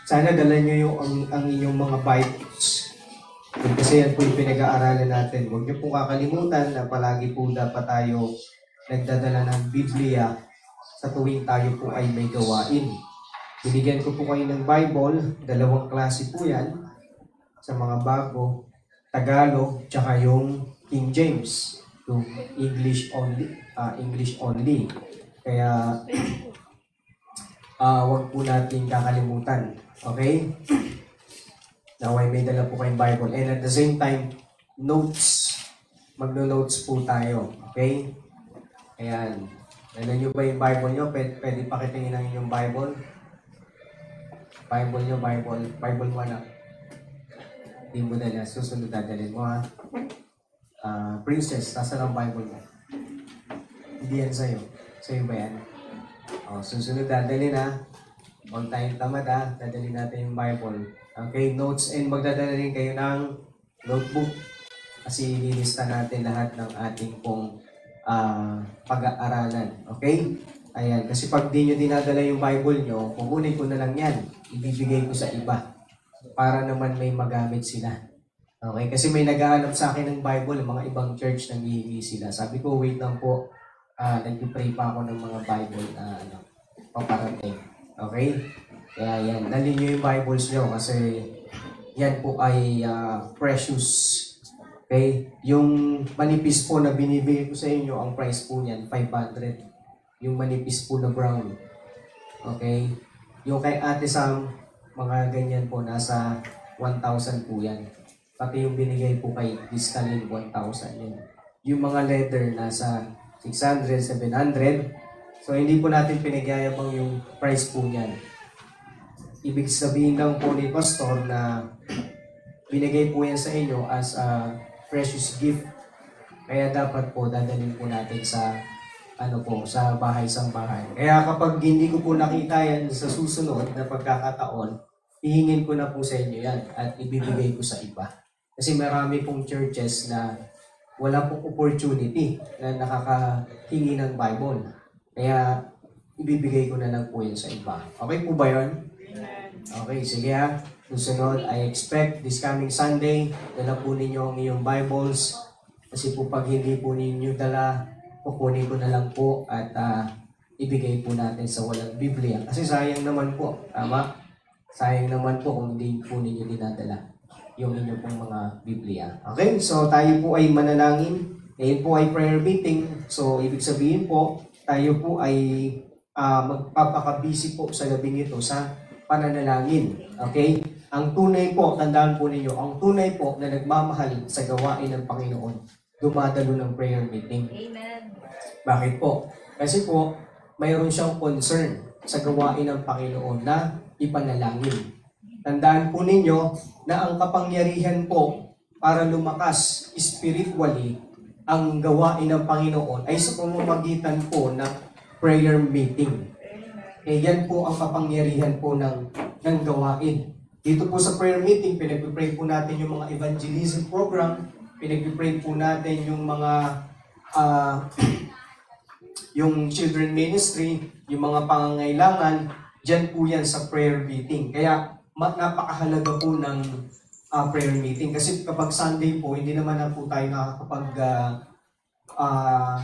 Sana dala nyo yung ang inyong mga Bibles. Kasi yan po yung pinag-aaralan natin. Huwag nyo po kakalimutan na palagi po dapat tayo nagdadala ng Biblia sa tuwing tayo po ay may gawain. Binigyan ko po kayo ng Bible, dalawang klase po yan, sa mga bago, Tagalog, tsaka yung King James, yung English only. Kaya, huwag po natin kakalimutan. Okay? Now, may dala po kayong Bible. And at the same time, notes. Magno-notes po tayo. Okay? Ayan. Dala nyo ba yung Bible nyo? Pwede pakitingin ang inyong Bible. Bible nyo, Bible mo na. Hindi mo dala. Susunod dadalhin mo ha. Princess, nasa ng Bible mo? Hindi yan sa'yo. Sa'yo ba yan? Susunod dadalhin ha. On time tamad ha. Dadalhin natin yung Bible. Okay, notes and magdadala rin kayo ng notebook. Kasi nilista natin lahat ng ating pong pag-aaralan. Okay? Ayan. Kasi pag di nyo dinadala yung Bible nyo, kukunin ko na lang yan. Ibibigay ko sa iba. Para naman may magamit sila. Okay? Kasi may nag-aanap sa akin ng Bible, mga ibang church nang hihingi sila. Sabi ko, wait lang po. Nag-pray pa ako ng mga Bible na paparating. Okay? Kaya yan. Dali nyo yung Bibles nyo kasi yan po ay precious. Okay? Yung manipis po na binibigay ko sa inyo, ang price po niyan, 500. Yung manipis po na brown. Okay? Yung kay Ate Sam, mga ganyan po, nasa 1,000 po yan. Pati yung binigay po kay Discalin, 1,000 yun. Yung mga leather, nasa 600, 700. So, hindi po natin pinagyayabang yung price po niyan. Ibig sabihin lang po ni Pastor na binigay po yan sa inyo as a precious gift. Kaya dapat po dadalhin po natin sa sa bahay-sambahay. Kaya kapag hindi ko po nakita yan sa susunod na pagkakataon, hihingin ko na po sa inyo yan at ibibigay ko sa iba. Kasi marami pong churches na wala pong opportunity na nakakahingi ng Bible. Kaya ibibigay ko na lang po yan sa iba. Okay po ba yun? Okay, sige ha. Susunod, I expect this coming Sunday, dala po ninyo ang iyong Bibles. Kasi po pag hindi po ninyo dala, kukunin ko na lang po at ibigay po natin sa walang Biblia. Kasi sayang naman po, tama? Sayang naman po kung hindi po ninyo dinadala yung inyong pong mga Biblia. Okay, so tayo po ay manalangin. Ngayon po ay prayer meeting. So, ibig sabihin po, tayo po ay magpapakabisi po sa gabing ito sa pananalangin. Okay? Ang tunay po, tandaan po ninyo, ang tunay po na nagmamahal sa gawain ng Panginoon, dumadalo ng prayer meeting. Amen. Bakit po? Kasi po, mayroon siyang concern sa gawain ng Panginoon na ipanalangin. Tandaan po ninyo na ang kapangyarihan po para lumakas spiritually ang gawain ng Panginoon ay sa pamamagitan po ng prayer meeting. Yan po ang kapangyarihan po ng gawain. Dito po sa prayer meeting, pinag-pray po natin yung mga evangelism program, pinag-pray po natin yung mga yung children ministry, yung mga pangangailangan, dyan po yan sa prayer meeting. Kaya napakahalaga po ng prayer meeting. Kasi kapag Sunday po, hindi naman na po tayo nakakapag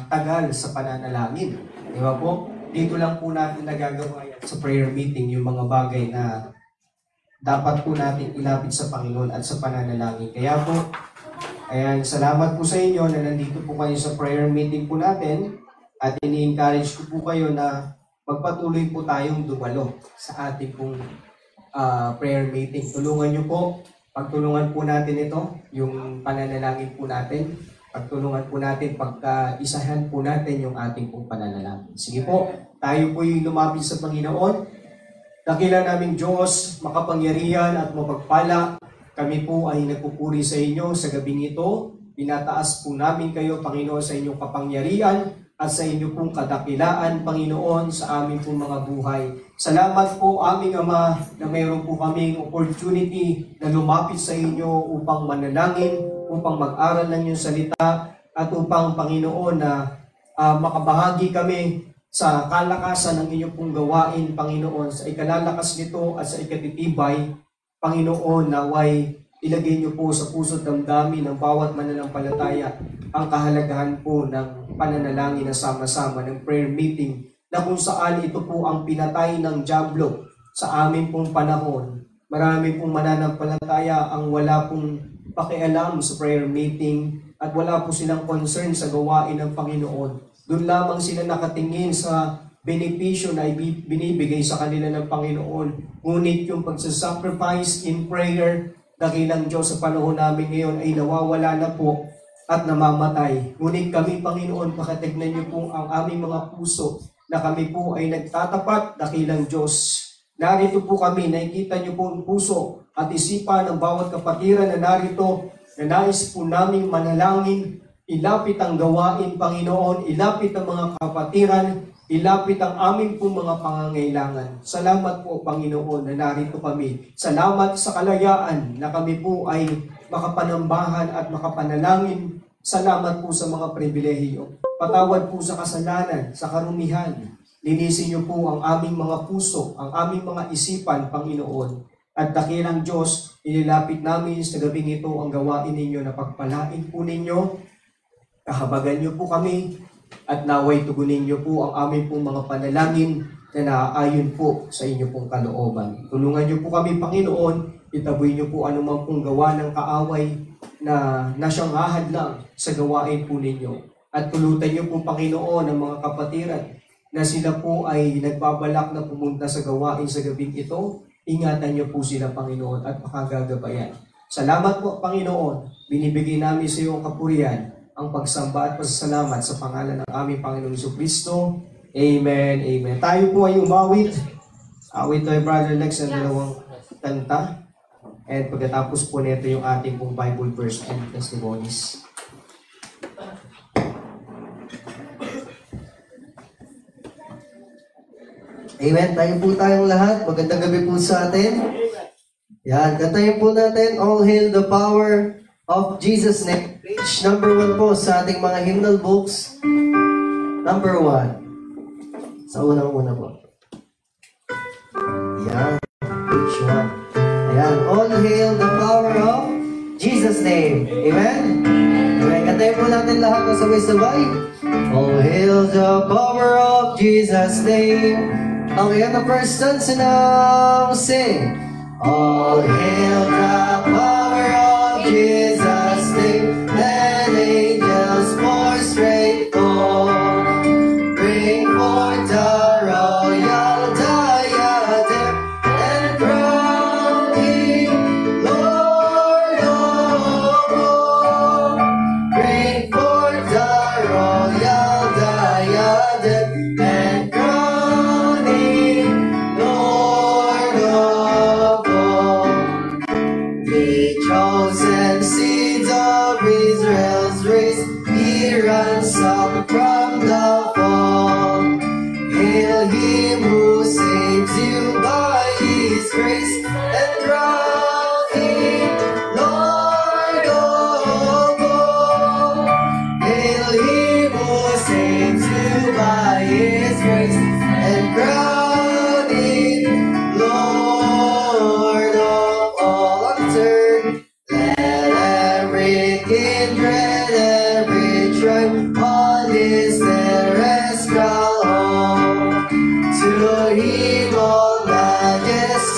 tagal sa pananalangin. Di ba po? Dito lang po natin nagagawa yan sa prayer meeting, yung mga bagay na dapat po natin ilapit sa Panginoon at sa pananalangin. Kaya po, ayan, salamat po sa inyo na nandito po kayo sa prayer meeting po natin at ini-encourage ko po kayo na magpatuloy po tayong dumalo sa ating pong prayer meeting. Tulungan nyo po, pagtulungan po natin ito, yung pananalangin po natin, pagtulungan po natin, pagkaisahan po natin yung ating pong pananalangin. Sige po, tayo po yung lumapit sa Panginoon. Dakila naming Diyos, makapangyarihan at mapagpala, kami po ay nagpupuri sa inyo sa gabing ito. Pinataas po namin kayo, Panginoon, sa inyong kapangyarihan at sa inyong pong kadakilaan, Panginoon, sa aming pong mga buhay. Salamat po, aming Ama, na mayroon po kaming opportunity na lumapit sa inyo upang manalangin, upang mag-aral ng inyong salita, at upang, Panginoon, na makabahagi kami sa kalakasan ng inyong pong gawain, Panginoon, sa ikalalakas nito at sa ikatitibay, Panginoon, naway ilagay niyo po sa puso't damdamin ng bawat mananampalataya ang kahalagahan po ng pananalangin na sama-sama ng prayer meeting na kung saan ito po ang pinatay ng dyablo sa amin pong panahon. Marami pong mananampalataya ang wala pong pakialam sa prayer meeting at wala po silang concern sa gawain ng Panginoon. Doon lamang sila nakatingin sa benepisyo na binibigay sa kanila ng Panginoon. Ngunit yung pagsasacrifice in prayer, dakilang Diyos sa panahon namin ngayon ay nawawala na po at namamatay. Ngunit kami, Panginoon, pakatignan niyo po ang aming mga puso na kami po ay nagtatapat, dakilang Diyos. Narito po kami, nakikita niyo po ang puso at isipan ng bawat kapatiran na narito, na nais po namin manalangin. Ilapit ang gawain, Panginoon, ilapit ang mga kapatiran, ilapit ang aming pong mga pangangailangan. Salamat po, Panginoon, na narito kami. Salamat sa kalayaan na kami po ay makapanambahan at makapanalangin. Salamat po sa mga pribilehiyo. Patawad po sa kasalanan, sa karumihan. Linisin niyo po ang aming mga puso, ang aming mga isipan, Panginoon. At dakilang Diyos, inilapit namin sa gabing ito ang gawain ninyo na pagpalain po ninyo. Kahabagan niyo po kami at naway tugunin niyo po ang aming pong mga panalangin na naaayon po sa inyo pong kalooban. Tulungan niyo po kami, Panginoon, itaboy niyo po anumang pong gawa ng kaaway na nasyangahad lang sa gawain po ninyo. At tulutan niyo po, Panginoon, ang mga kapatiran na sila po ay nagbabalak na pumunta sa gawain sa gabing ito. Ingatan niyo po sila, Panginoon, at makagagabayan. Salamat po, Panginoon. Binibigay namin sa iyo ang kapurihan, ang pagsamba at pasasalamat sa pangalan ng aming Panginoong Jesucristo. Amen, amen. Tayo po ay umawit. Awit tayo, Brother Lex, ng dalawang kanta. And pagkatapos po nito yung ating pong Bible verse and testimonies. Amen. Tayo po tayong lahat. Magandang gabi po sa atin. Yan. Kantayin po natin, All Hail the Power of Jesus' Name. Page number 1 po sa ating mga hymnal books. Number 1. Sa unang-una po. Yan. Page 1. Ayan. All hail the power of Jesus' name. Amen? Amen. Kantayin po natin lahat ng sabay-sabay. All hail the power of Jesus' name. Okay, and the first stanza now sing. All hail the power of Jesus' name. Let angels pour straight forth. Bring forth the royal diadem and crown Him Lord of all. Bring forth the royal diadem and crown Him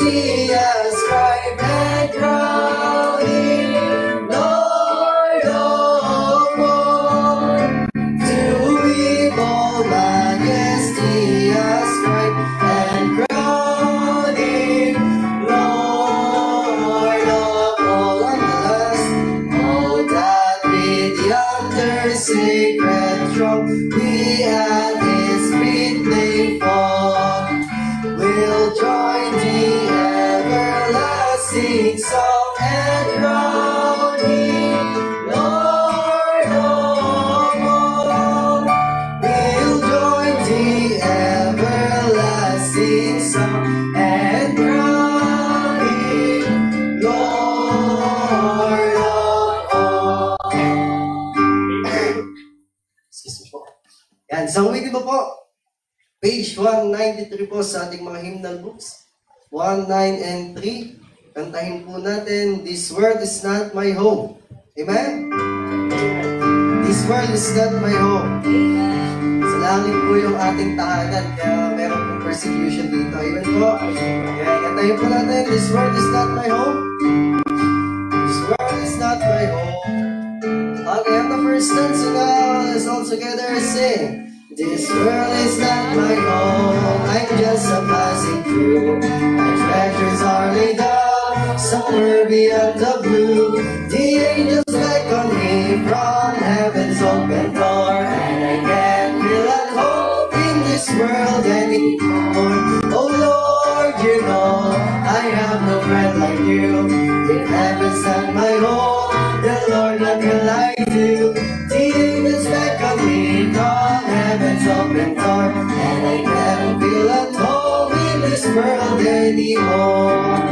see us cry and crowning, Lord of all. To behold majesty ascribe and crowning, Lord of all. On the last, oh, that with yonder sacred throne we at His feet may fall, will join the everlasting song and crown Him Lord of all. We'll join the everlasting song and crown Him Lord of all. Excuse me po. Yan, sang wiki po po. Page 193 po sa ating mga hymnal books. 1, 9, and 3. Kantahin po natin, This world is not my home. Amen? This world is not my home. Sa langit po yung ating tahanan, kaya meron pong persecution dito. Amen po? Kaya kantahin po natin, This world is not my home. This world is not my home. Okay, on the first stanza now, let's all together sing. This world is not my home, I'm just a passing through. My treasures are laid up somewhere beyond the blue. The angels beckon me from heaven's open door, and I can't feel at home in this world anymore. Oh Lord, you know I have no friend like you. If heaven's not my home, then Lord, what will I do? The angels beckon me from heaven's open door, and I can't feel at home in this world anymore.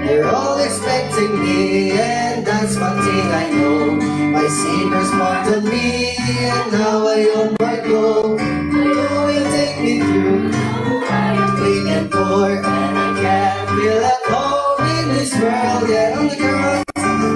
They're all expecting me, and that's one thing I know. My Savior's pardoned me, and now I onward go. I know He'll take me through. I'm weak and poor, and I can't feel at home in this world. And on the cross,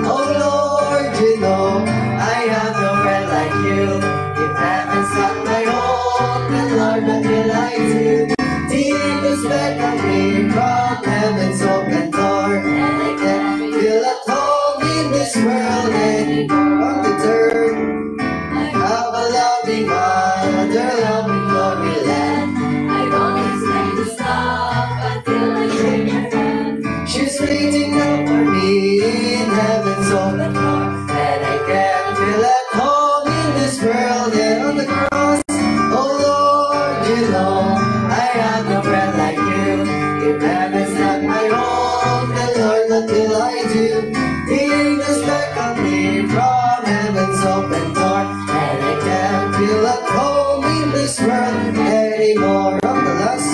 oh Lord, you know I have no friend like you. If heaven's not my home, then Lord, what will I do? The angels beckon me from heaven's open door, and I can't feel at home in this world anymore. On the third, I have a loving mother, loving glory land. I don't expect to stop until I hear your friend. She's waiting up for me in heaven's open door, and I can't feel at home in this world. And on the cross, oh Lord, you know I have no friend like you. If heaven's not my home, then Lord, what will I do? The angels beckon me from heaven's open door, and I can't feel at home in this world anymore. On the last,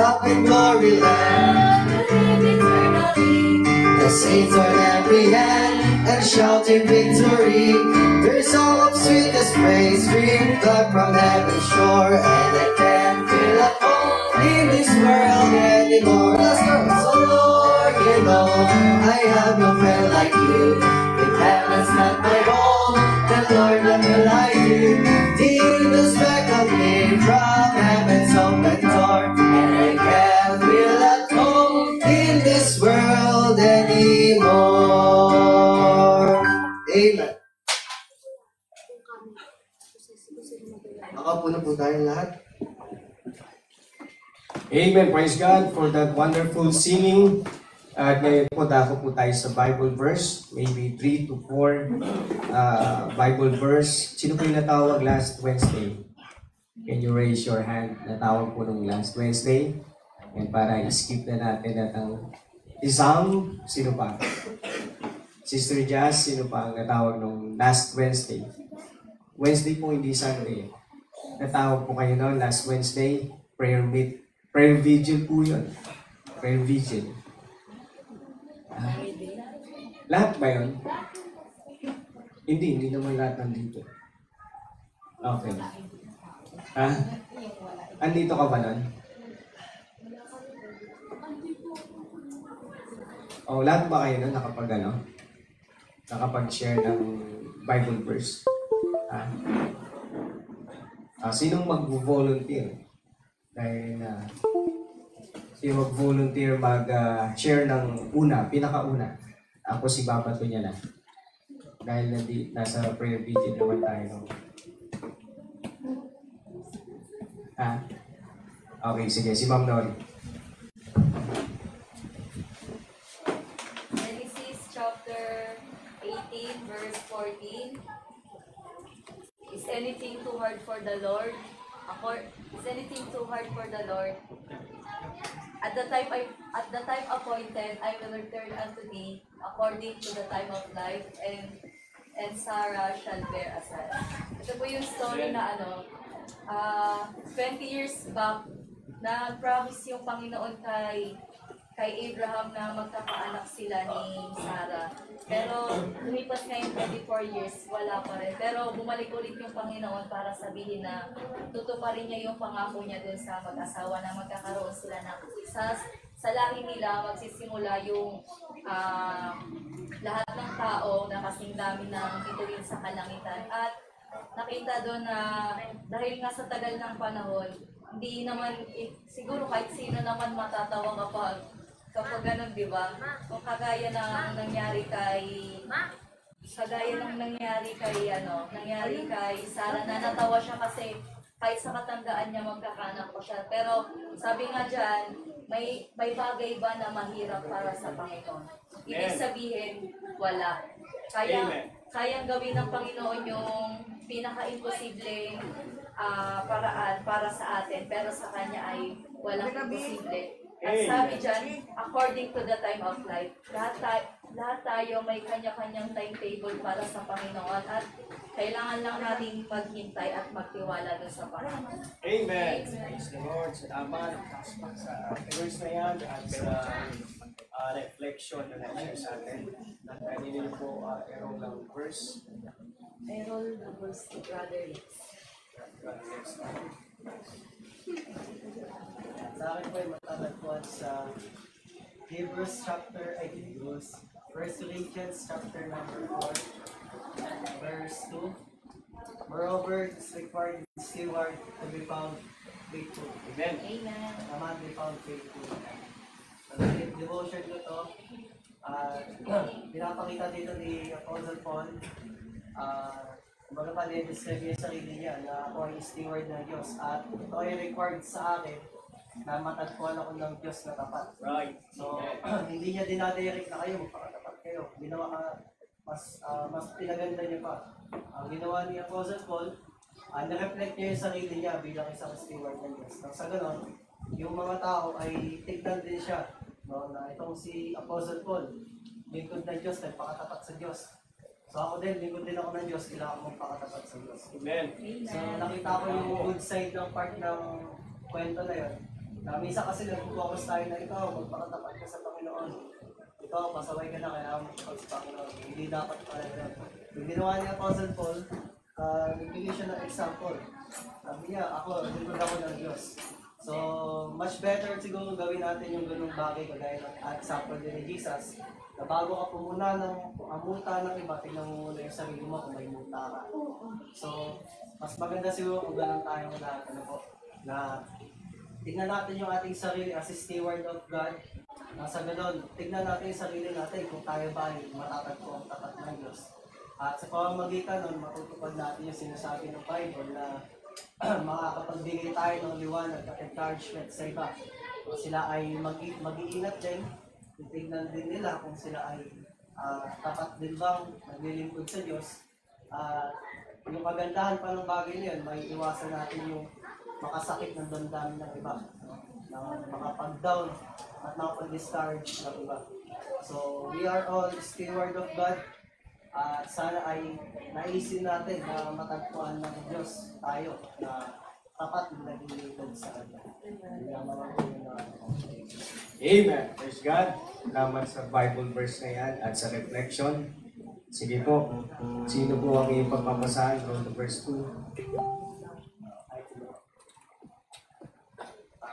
up in glory land. The saints on every hand and shouting victory. Their song of sweetest praise streamed up from heaven's shore, and I can't feel at home in this world anymore. Let's go. So Lord, you know I have no friend like you. If heaven's not my home, then Lord, what will I do? The angels beckon me from heaven's open door, and I can't feel at home in this world anymore. Amen. Nakaupo na po tayong lahat. Amen. Praise God for that wonderful singing. At ngayon po, dako po tayo sa Bible verse. Maybe 3 to 4 Bible verse. Sino po yung natawag last Wednesday? Can you raise your hand? Natawag po nung last Wednesday. And para skip na natin at ang Isam, sino pa? Sister Jazz, sino pa ang natawag nung last Wednesday? Wednesday po, hindi Sunday. Natawag po kayo noon last Wednesday. Prayer vigil po yun. Prayer vigil. Lahat ba yun? Hindi naman lahat nandito. Okay. Andito ka ba nun? Oh, lahat ba kayo nun nakapag-share ng Bible verse? Sinong mag-volunteer? Dahil Yung mag-volunteer mag-share ng pinakauna. Ako si Papa niya na. Dahil nasa prayer video naman tayo. Ha? Okay, sige. Si Ma'am Nori. Genesis chapter 18, verse 14. Is anything too hard for the Lord? Is anything too hard for the Lord? At the time appointed, I will return unto thee according to the time of life, and Sarah shall bear a son. Ito po yung story na 20 years back, na-promise yung Panginoon kay Abraham na magkakaanak sila ni Sarah. Pero lumipas ngayon 24 years, wala pa rin. Pero bumalik ulit yung Panginoon para sabihin na tutuparin niya yung pangako niya dun sa mag-asawa na magkakaroon sila ng sa lahi nila, magsisimula yung lahat ng tao na kasing dami ng ituwin sa kalangitan. At nakita doon na dahil nga sa tagal ng panahon, hindi naman, siguro kahit sino naman matatawa kapag ganun, di ba? Kung kagaya ng nangyari kay Sarah, na natawa siya kasi kahit sa katandaan niya magkakanak ko siya. Pero sabi nga dyan, may bagay ba na mahirap para sa Panginoon? Ibig sabihin, wala. Kayang gawin ng Panginoon yung pinaka-imposibleng paraan para sa atin, pero sa Kanya ay walang imposible. At sabi dyan, according to the time of life, lahat tayo may kanya-kanyang timetable para sa Panginoon at kailangan lang natin maghintay at magtiwala doon sa Panginoon. Amen. Praise the Lord. Salamat sa verse na yan at sa reflection na na-share sa atin. At kanina po, erong lang verse. Errol the verse to Brother Rex. Sa akin po ay matatagpuan sa Hebrews chapter 1 Corinthians chapter number 4, verse 2. Moreover, it is required in the steward to be found faithful. Amen. Amen. Naman be found faithful. Sa devotion ko to, pinapakita dito ni Apostle Paul, kumbaga pa describe niya sa sarili niya na ako ay steward ng Diyos at ito ay required sa akin na matagpuan ako ng Diyos na tapat. Right. So, hindi niya dinadirect na kayo, magpakatapat kayo. Mas pinaganda niya pa. Ang ginawa ni Apostle Paul, na-reflect niya yung sarili niya bilang isang steward ng Diyos. Nang sa ganon, yung mga tao ay tignan din siya, no, na itong si Apostle Paul, lingkod ng Diyos, nagpakatapat sa Diyos. So ako din, lingkod din ako ng Diyos, kailangan akong magpakatapat sa Diyos. Amen. So nakita ko yung good side ng part ng kwento na yun. Minsan kasi nag-focus tayo na ikaw, magpakatapat ka sa Panginoon. Ikaw, pasaway ka na, kailangan mo sa Panginoon. Hindi dapat pala yun. Yung ginawa niya Apostle Paul, nagbigay siya ng example. Sabi niya, ako, lingkod ako ng Diyos. So, much better siguro gawin natin yung ganung bagay kagaya ng example din ni Jesus. Na bago ka pumuna ng muta ng iba, tingnan mo muna yung sarili mo kung may muta ka. So, mas maganda siguro kung ganun tayong lahat. Na tignan natin yung ating sarili as a steward of God. Nasa ganun, tignan natin yung sarili natin kung tayo ba ay matatagpo ang tapat ng Diyos. At sa pamamagitan nun, matutupad natin yung sinasabi ng Bible na makakapagbigay tayo ng liwanag at encouragement sa iba. Sila ay mag-iingat din. Titignan din nila kung sila ay tapat din bang naglilingkod sa Diyos. Yung kagandahan pa ng bagay na yun, may iwasan natin yung makasakit ng damdamin ng iba. Makapag-down at makapag-discourage ng iba. So, we are all steward of God. At sana ay naisin natin na matagpuan ng Diyos tayo na tapat na naglilingkod sa Kanya. Amen. Praise God. Salamat sa Bible verse na yan at sa reflection. Sige po, sino po ang iyong pagpapasahan from the verse 2?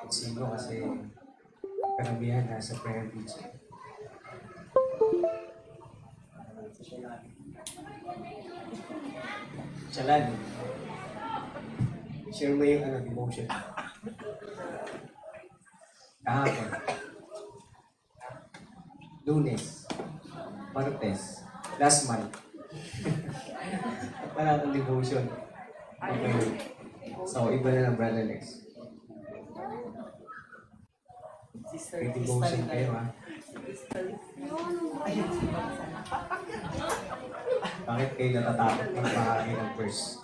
Sino kasi karamihan nasa prayer video. Chalan. Share mo yung devotion. Kahapon. Lunes. Martes. Last month. Wala akong devotion. Okay. So, iba na lang, Brother Lex. Sister May Crystal devotion na kayo, yun. ha? Bakit kayo natatakot magbahagi ng verse?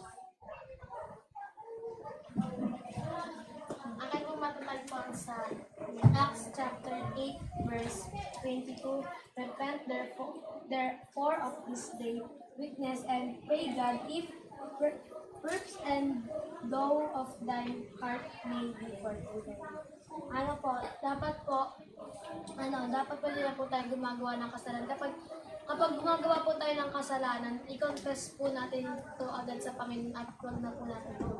Akin po matatagpuan sa Acts chapter 8 verse 22. Repent therefore of this day, weakness, and pray God if works and though of thine heart may be forgiven. Ano po, dapat po nila po tayo gumagawa ng kasalanan. Kapag gumagawa po tayo ng kasalanan, i-confess po natin ito agad sa Panginoon at huwag na po natin ito.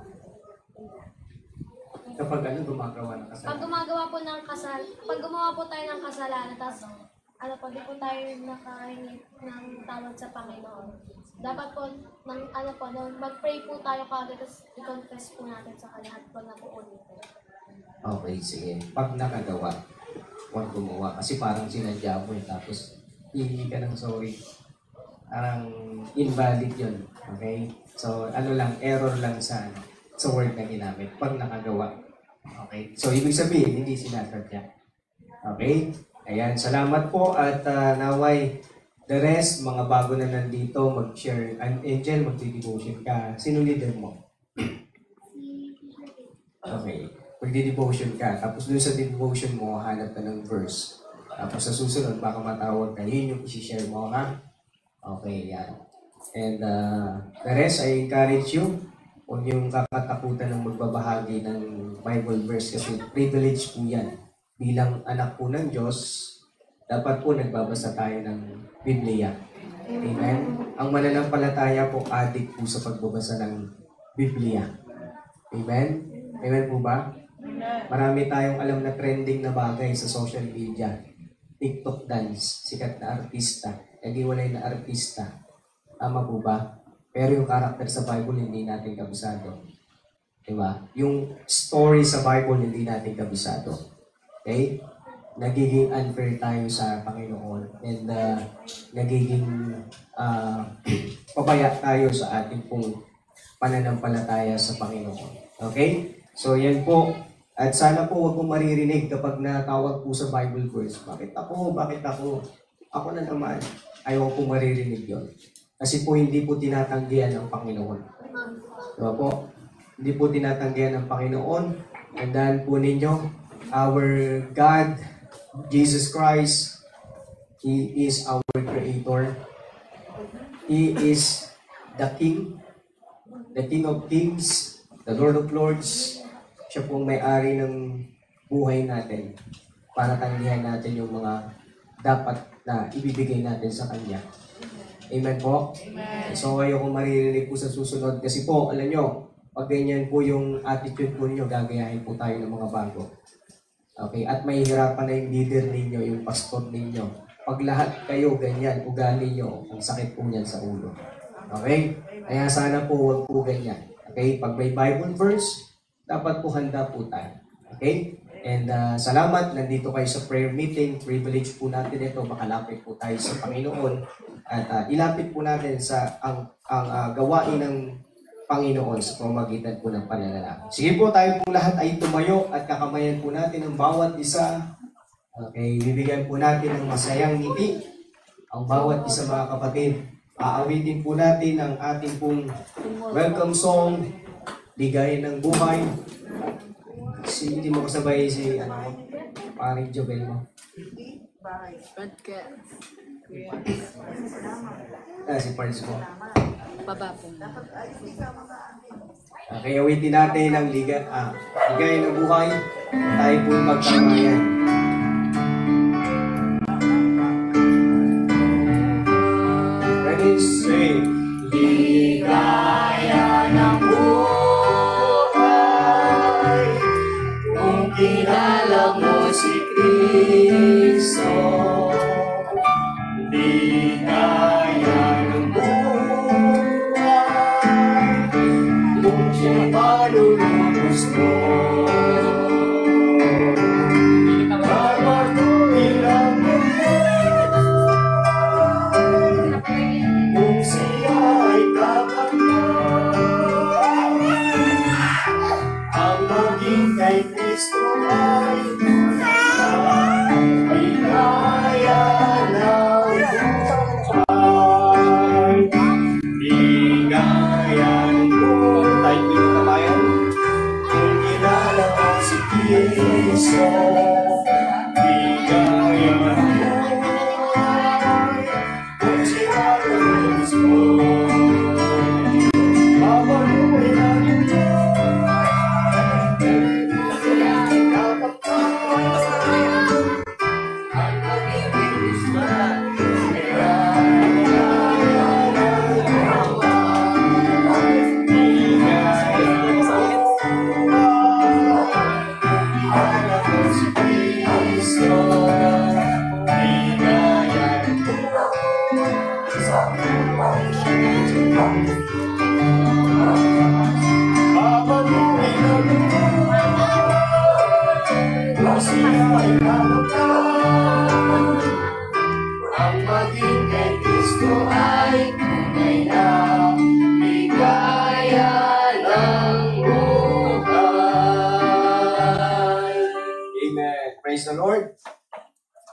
Kapag ano gumagawa ng Pag kasalanan? pag gumawa po tayo ng kasalanan, tapos di po tayo nakahingi ng tawad sa Panginoon. Dapat po, mag-pray po tayo kagad, tapos i-confess po natin sa Kanya at huwag na po ulitin. Okay, sige. Pag nakagawa, huwag gumawa. Kasi parang sinadya mo tapos hihingi ka ng sorry. Parang invalid yun. Okay? So, error lang sa word na ginamit. Pag nakagawa. Okay? So, ibig sabihin, hindi sinasadya. Okay? Ayan, salamat po at naway the rest, mga bago na nandito, mag-share. Angel, mag-devotion ka. Sino leader mo? Okay. Magdi-devotion ka. Tapos dun sa devotion mo, hanap ka ng verse. Tapos sa susunod, baka matawag ka. Yun yung isi-share mo, ha? Okay, yan. And the rest, I encourage you. Huwag yung kakatakutan ng magbabahagi ng Bible verse kasi privilege po yan. Bilang anak po ng Diyos, dapat po nagbabasa tayo ng Biblia. Amen? Ang mananampalataya po, adik po sa pagbabasa ng Biblia. Amen? Amen po ba? Marami tayong alam na trending na bagay sa social media. TikTok dance, sikat na artista, nag-iwalay na artista. Tama po ba? Pero yung karakter sa Bible, hindi natin kabisado. Diba? Yung story sa Bible, hindi natin kabisado. Okay? Nagiging unfair tayo sa Panginoon and nagiging pabaya tayo sa ating pong pananampalataya sa Panginoon. Okay? So, yan po. At sana po huwag mong maririnig kapag natawag po sa Bible verse. Bakit ako? Bakit ako? Ako na naman. Ayaw po maririnig yon. Kasi po hindi po tinatanggihan ng Panginoon. Diba po? Hindi po tinatanggihan ng Panginoon. Tandaan po ninyo, our God, Jesus Christ, He is our Creator. He is the King of Kings, the Lord of Lords. Siya pong may-ari ng buhay natin para tanggihan natin yung mga dapat na ibibigay natin sa Kanya. Amen po? Amen. So, ayoko maririnig po sa susunod. Kasi po, alam nyo, pag ganyan po yung attitude po ninyo, gagayahin po tayo ng mga bago. Okay? At mahihirapan na yung leader ninyo, yung pastor ninyo. Pag lahat kayo ganyan, ugali nyo, ang sakit po niyan sa ulo. Okay? Kaya sana po, huwag po ganyan. Okay? Pag may Bible verse, dapat po handa po tayo. Okay? And salamat, nandito kayo sa prayer meeting. Privilege po natin ito, makalapit po tayo sa Panginoon. At ilapit po natin sa ang gawain ng Panginoon sa pamamagitan po ng pananalangin. Sige po, tayo po lahat ay tumayo at kakamayan po natin ang bawat isa. Okay, bibigyan po natin ng masayang ngiti ang bawat isa mga kapatid. Aawitin po natin ang ating pong welcome song, Ligay ng Buhay. Hindi mo kasabay si paring Jobel mo. Si Pards mo. Baba po. Okay, awitin natin ang Ligay ng Buhay. Tayo po magkamayan. Ready, say, Ligaya ng buhay kung kilala mo si Kristo. Ligaya ng buhay kung siya malulubos mo. Babaguhin ang buhay, kung siya'y namutan. Ang maging kay Kristo ay tunay na ligaya ng buhay. Amen. Praise the Lord.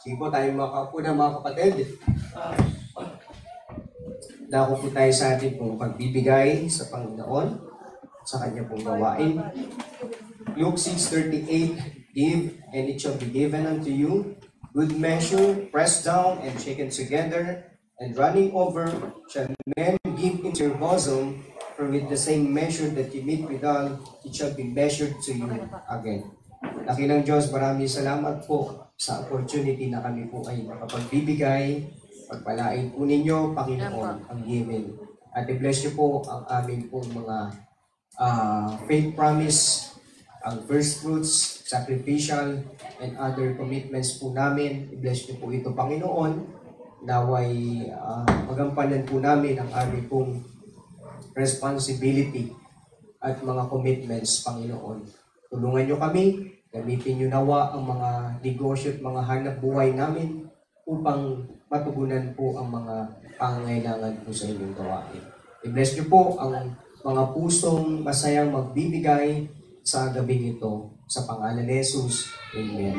Sige po tayo makaupo na mga kapatid. Dako po tayo sa ating pong pagbibigay sa Panginoon sa kanya pong gawain. Luke 6:38, give and it shall be given unto you. Good measure, pressed down and shaken together, and running over, shall men give into your bosom, for with the same measure that you meet withal, it shall be measured to you again. Laki ng Diyos, maraming salamat po sa opportunity na kami po ay makapagbibigay. Pagpalain po ninyo, Panginoon, ang giving. At i-bless niyo po ang aming pong mga faith promise, ang first fruits, sacrificial, and other commitments po namin. I-bless niyo po ito, Panginoon. Naway magampanan po namin ang aming pong responsibility at mga commitments, Panginoon. Tulungan niyo kami, gamitin niyo nawa ang mga negosyo at mga hanap buhay namin upang matugunan po ang mga pangangailangan po sa inyong gawain. I-bless niyo po ang mga pusong masayang magbibigay sa gabing ito. Sa pangalan ni Jesus. Amen.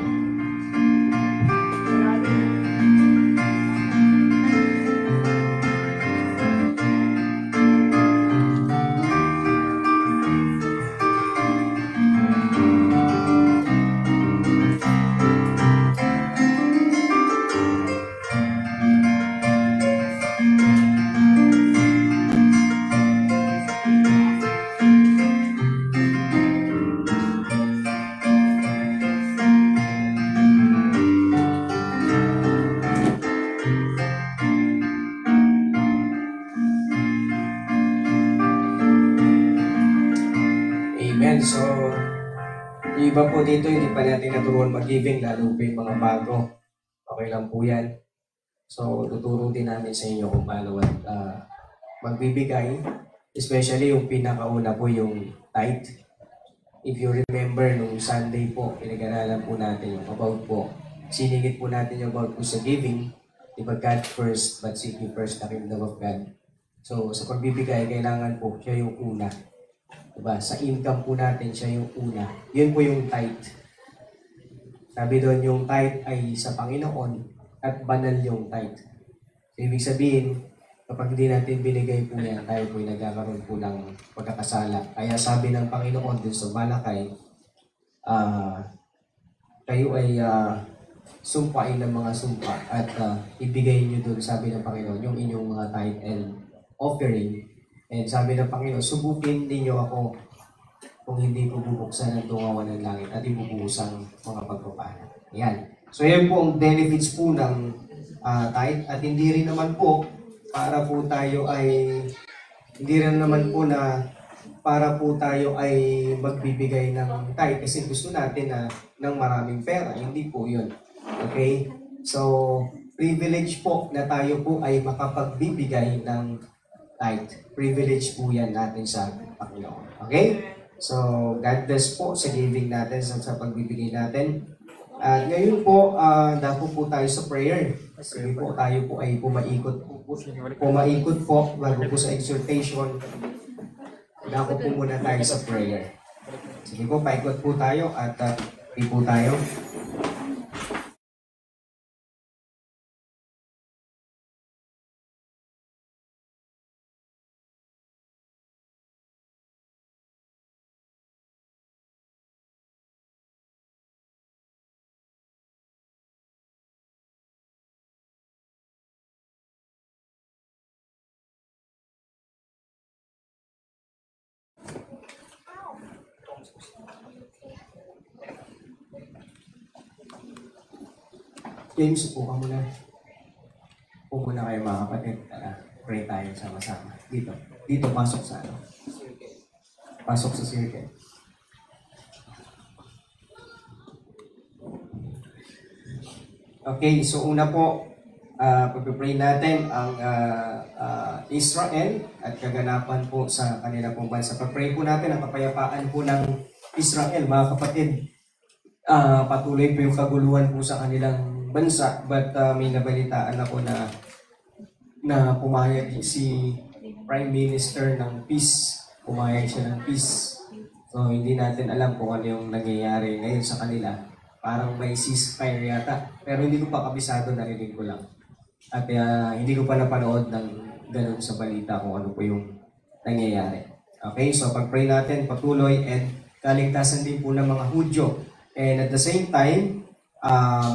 So, yung iba po dito, hindi pa natin naturuan mag-giving, lalo pa yung mga bago. Okay lang po yan. So, tuturo din namin sa inyo kung paano magbibigay. Especially yung pinakauna po, yung tithe. If you remember, nung Sunday po, pinag-aralan po natin yung about po. Sinigit po natin yung about po sa giving. Diba, God first, but seek ye first the kingdom of God. So, sa pagbibigay, kailangan po siya yung una. Diba? Sa income po natin, siya yung una. Yun po yung tithe. Sabi doon, yung tithe ay sa Panginoon at banal yung tithe. So, ibig sabihin, kapag hindi natin binigay po yan, tayo po ay nagkakaroon po ng pagkakasala. Kaya sabi ng Panginoon dun sa Malakay, kayo ay sumpain ng mga sumpa at ibigay nyo dun, sabi ng Panginoon, yung inyong mga tithe and offering. And sabi ng Panginoon, subukin ninyo ako kung hindi ko bubuksan ang tungawan ng langit at ibubuhusang mga pagpapala. Yan. So yan po ang benefits po ng tithe at hindi rin naman po para po tayo ay magbibigay ng tithe kasi gusto natin na ng maraming pera. Hindi po yun. Okay? So, privilege po na tayo po ay makapagbibigay ng tithe. Privilege po yan natin sa Panginoon. Okay? So, God bless po sa giving natin, sa pagbibigay natin. At ngayon po, dako po tayo sa prayer. Sige po, tayo po ay pumaikot po bago po sa exhortation. Dako po muna tayo sa prayer. Sige po, paikot po tayo at pray po tayo. James, upo ka muna. Upo muna kayo mga kapatid. Pray tayo sama-sama. Dito. Dito, pasok sa ano. Pasok sa circle. Okay, so una po, pag-pray natin ang Israel at kaganapan po sa kanila pong bansa. Pag-pray po natin ang kapayapaan po ng Israel, mga kapatid. Patuloy po yung kaguluhan po sa kanilang bansa, but may nabalitaan ako na pumayag si Prime Minister ng peace. Pumayag siya ng peace. So, hindi natin alam kung ano yung nangyayari ngayon sa kanila. Parang may ceasefire yata. Pero hindi ko pa kabisado, narinig ko lang. At hindi ko pa napanood ng ganun sa balita kung ano po yung nangyayari. Okay, so pag-pray natin patuloy and kaligtasan din po ng mga Hudyo. And at the same time,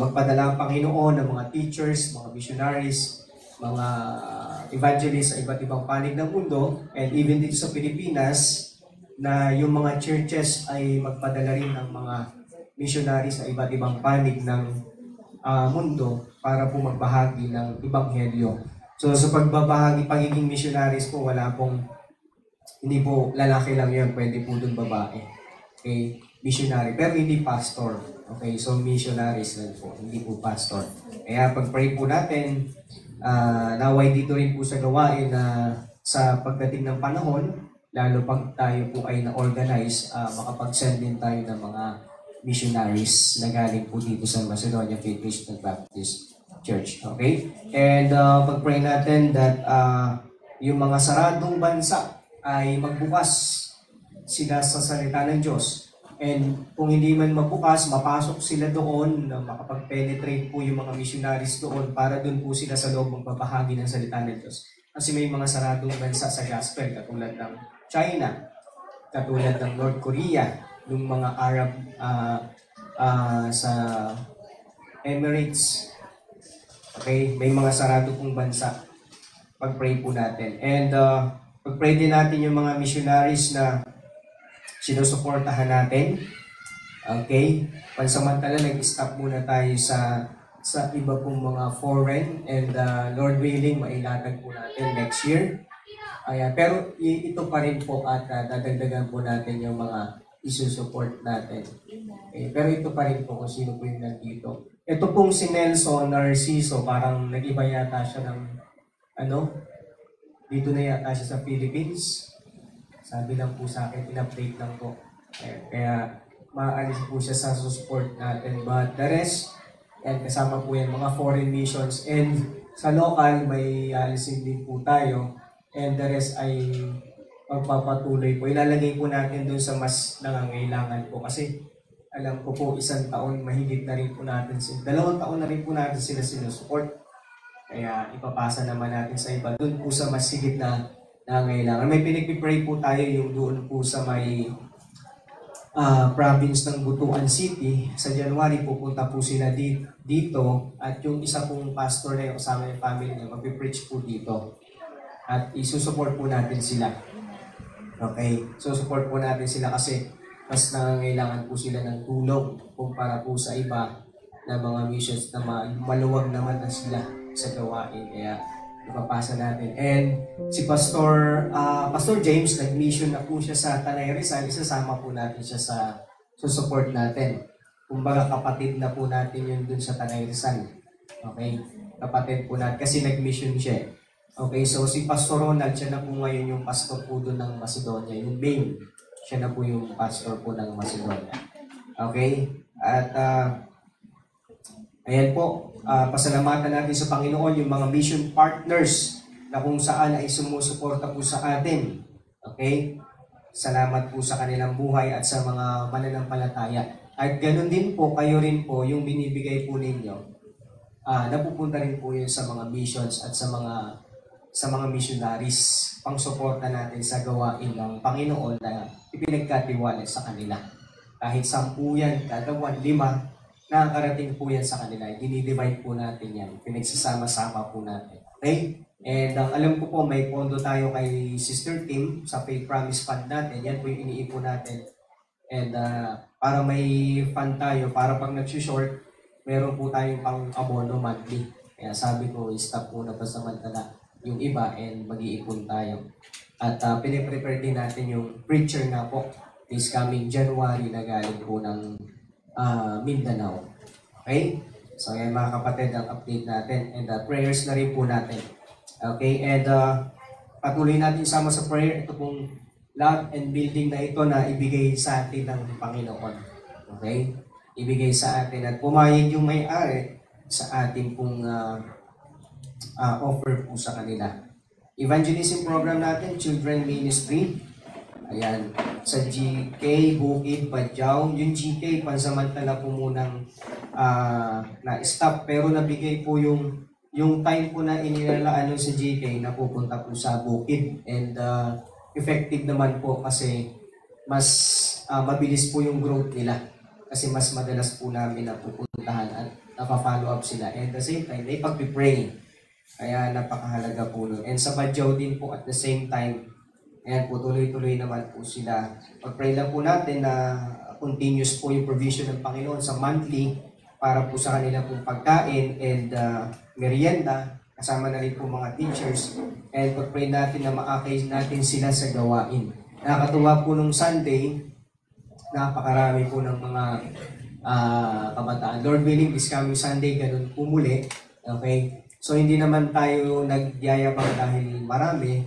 magpadala ang Panginoon ng mga teachers, mga missionaries, mga evangelists sa iba't ibang panig ng mundo, and even dito sa Pilipinas, na yung mga churches ay magpadala rin ng mga missionaries sa iba't ibang panig ng mundo para po magbahagi ng Ebanghelyo. So sa pagiging missionaries po, hindi po lalaki lang yun, pwede po dun babae. Okay, missionary, pero hindi pastor. Okay, so missionaries lang po, hindi po pastor. Kaya pag-pray po natin, naway dito rin po sa gawain na sa pagdating ng panahon, lalo pag tayo po ay na-organize, makapag-send din tayo ng mga missionaries na galing po dito sa Macedonia Faith Christian Baptist Church. Okay? And pag-pray natin that yung mga saradong bansa ay magbukas sila sa salita ng Diyos. And kung hindi man magbukas, mapasok sila doon na makapag-penetrate po yung mga missionaries doon para doon po sila sa loob magbabahagi ng salita ng Diyos. Kasi may mga saradong bansa sa gospel, katulad ng China, katulad ng North Korea, yung mga Arab sa Emirates. Okay, may mga sarado pong bansa. Pag-pray po natin. And pag-pray din natin yung mga missionaries na sinusuportahan natin. Okay, pansamantala nag-stop muna tayo sa iba pong mga foreign, and Lord willing, mailatag po natin next year. Pero ito pa rin po at dadagdagan po natin yung mga isusupport natin. Okay, pero ito pa rin po kung sino po yung nandito. Ito pong si Nelson Narciso, parang nag-iba yata siya ng dito na yata siya sa Philippines. Sabi lang po sa akin, in-update lang po. Kaya maalis po siya sa support natin. But the rest, and kasama po yan mga foreign missions, and sa local may alisin din po tayo, and the rest ay magpapatuloy po. Ilalagay po natin dun sa mas nangangailangan po, kasi alam ko po 1 taon mahigit na rin po natin, 2 taon na rin po natin sila sinusupport. Kaya ipapasa naman natin sa iba dun po sa mas higit na nangangailangan. May pinag-pray po tayo yung doon po sa may province ng Butuan City. Sa January pupunta po sila dito, at yung isa pong pastor na yung kasama yung family niya mag-preach po dito. At isusupport po natin sila. Okay? So support po natin sila kasi mas nangangailangan po sila ng tulong kumpara po sa iba na mga missions na maluwag naman na sila sa gawain. Kaya ipapasa natin. And si Pastor James, nag-mission na po siya sa Tanay Rizal. Isasama po natin siya sa support natin. Kumbaga kapatid na po natin yun dun sa Tanay Rizal. Okay? Kapatid po natin. Kasi nag-mission siya. Okay, so si Pastor Ronald, siya na po ngayon yung pastor po dun ng Macedonia. Yung main, siya na po yung pastor po ng Macedonia. Okay? At ayan po, pasalamatan natin sa Panginoon yung mga mission partners na kung saan ay sumusuporta po sa atin. Okay? Salamat po sa kanilang buhay at sa mga mananampalataya. At ganun din po, kayo rin po, yung binibigay po ninyo, napupunta rin po yun sa mga missions at sa mga missionaries, pang-suporta natin sa gawain ng Panginoon na ipinagkatiwala sa kanila. Kahit 10 yan, kada 1, 5, nakakarating po yan sa kanila. Dinidivide po natin yan. Pinagsasama-sama po natin. Okay? And alam ko po, may pondo tayo kay Sister Tim sa Faith Promise Fund natin. Yan po yung iniipon natin. And para may fund tayo, para pag nag-short, meron po tayong pang-abono monthly. Kaya sabi ko, stop po na pasamantala yung iba and mag-iipon tayo. At piniprepare din natin yung preacher na po this coming January na galing po ng Mindanao. Okay? So yan mga kapatid ang update natin and prayers na rin po natin. Okay, and patuloy natin sama sa prayer ito pong love and building na ito na ibigay sa atin ng Panginoon. Okay? Ibigay sa atin at pumayag yung may-ari sa ating pong offer po sa kanila. Evangelism program natin, Children Ministry. Ayan, sa GK, Bukid, Badyaw. Yung GK, pansamantala po munang na-stop. Pero nabigay po yung time po na inilalaan sa GK na pupunta po sa Bukid. And effective naman po kasi mas mabilis po yung growth nila. Kasi mas madalas po namin na pupuntahan at napafollow up sila. And at the same time, may pag-pray. Kaya napakahalaga po nun. And sa Badyaw din po at the same time, ayan po, tuloy-tuloy naman po sila. Pag-pray lang po natin na continuous po yung provision ng Panginoon sa monthly para po sa kanila pong pagkain and merienda, kasama na rin po mga teachers. And pag-pray natin na maakay natin sila sa gawain. Nakakatuwa po nung Sunday, napakarami po ng mga kabataan. Lord willing, this coming Sunday, ganun po muli. Okay? So hindi naman tayo nagyayabang dahil marami.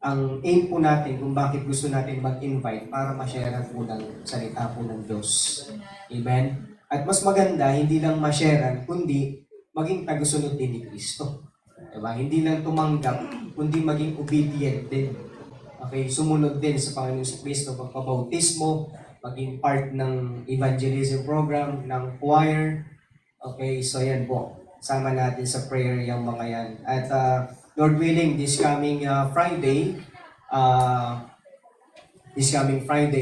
Ang aim po natin kung bakit gusto natin mag-invite para ma-share po ng salita po ng Diyos. Amen? At mas maganda, hindi lang ma-share, kundi maging tagusunod din ni Kristo. Diba? Hindi lang tumanggap, kundi maging obedient din. Okay? Sumunod din sa Panginoon sa Kristo, pagpabautismo, maging part ng evangelism program, ng choir. Okay? So yan po. Sama natin sa prayer yung mga yan. At Lord willing, this coming Friday,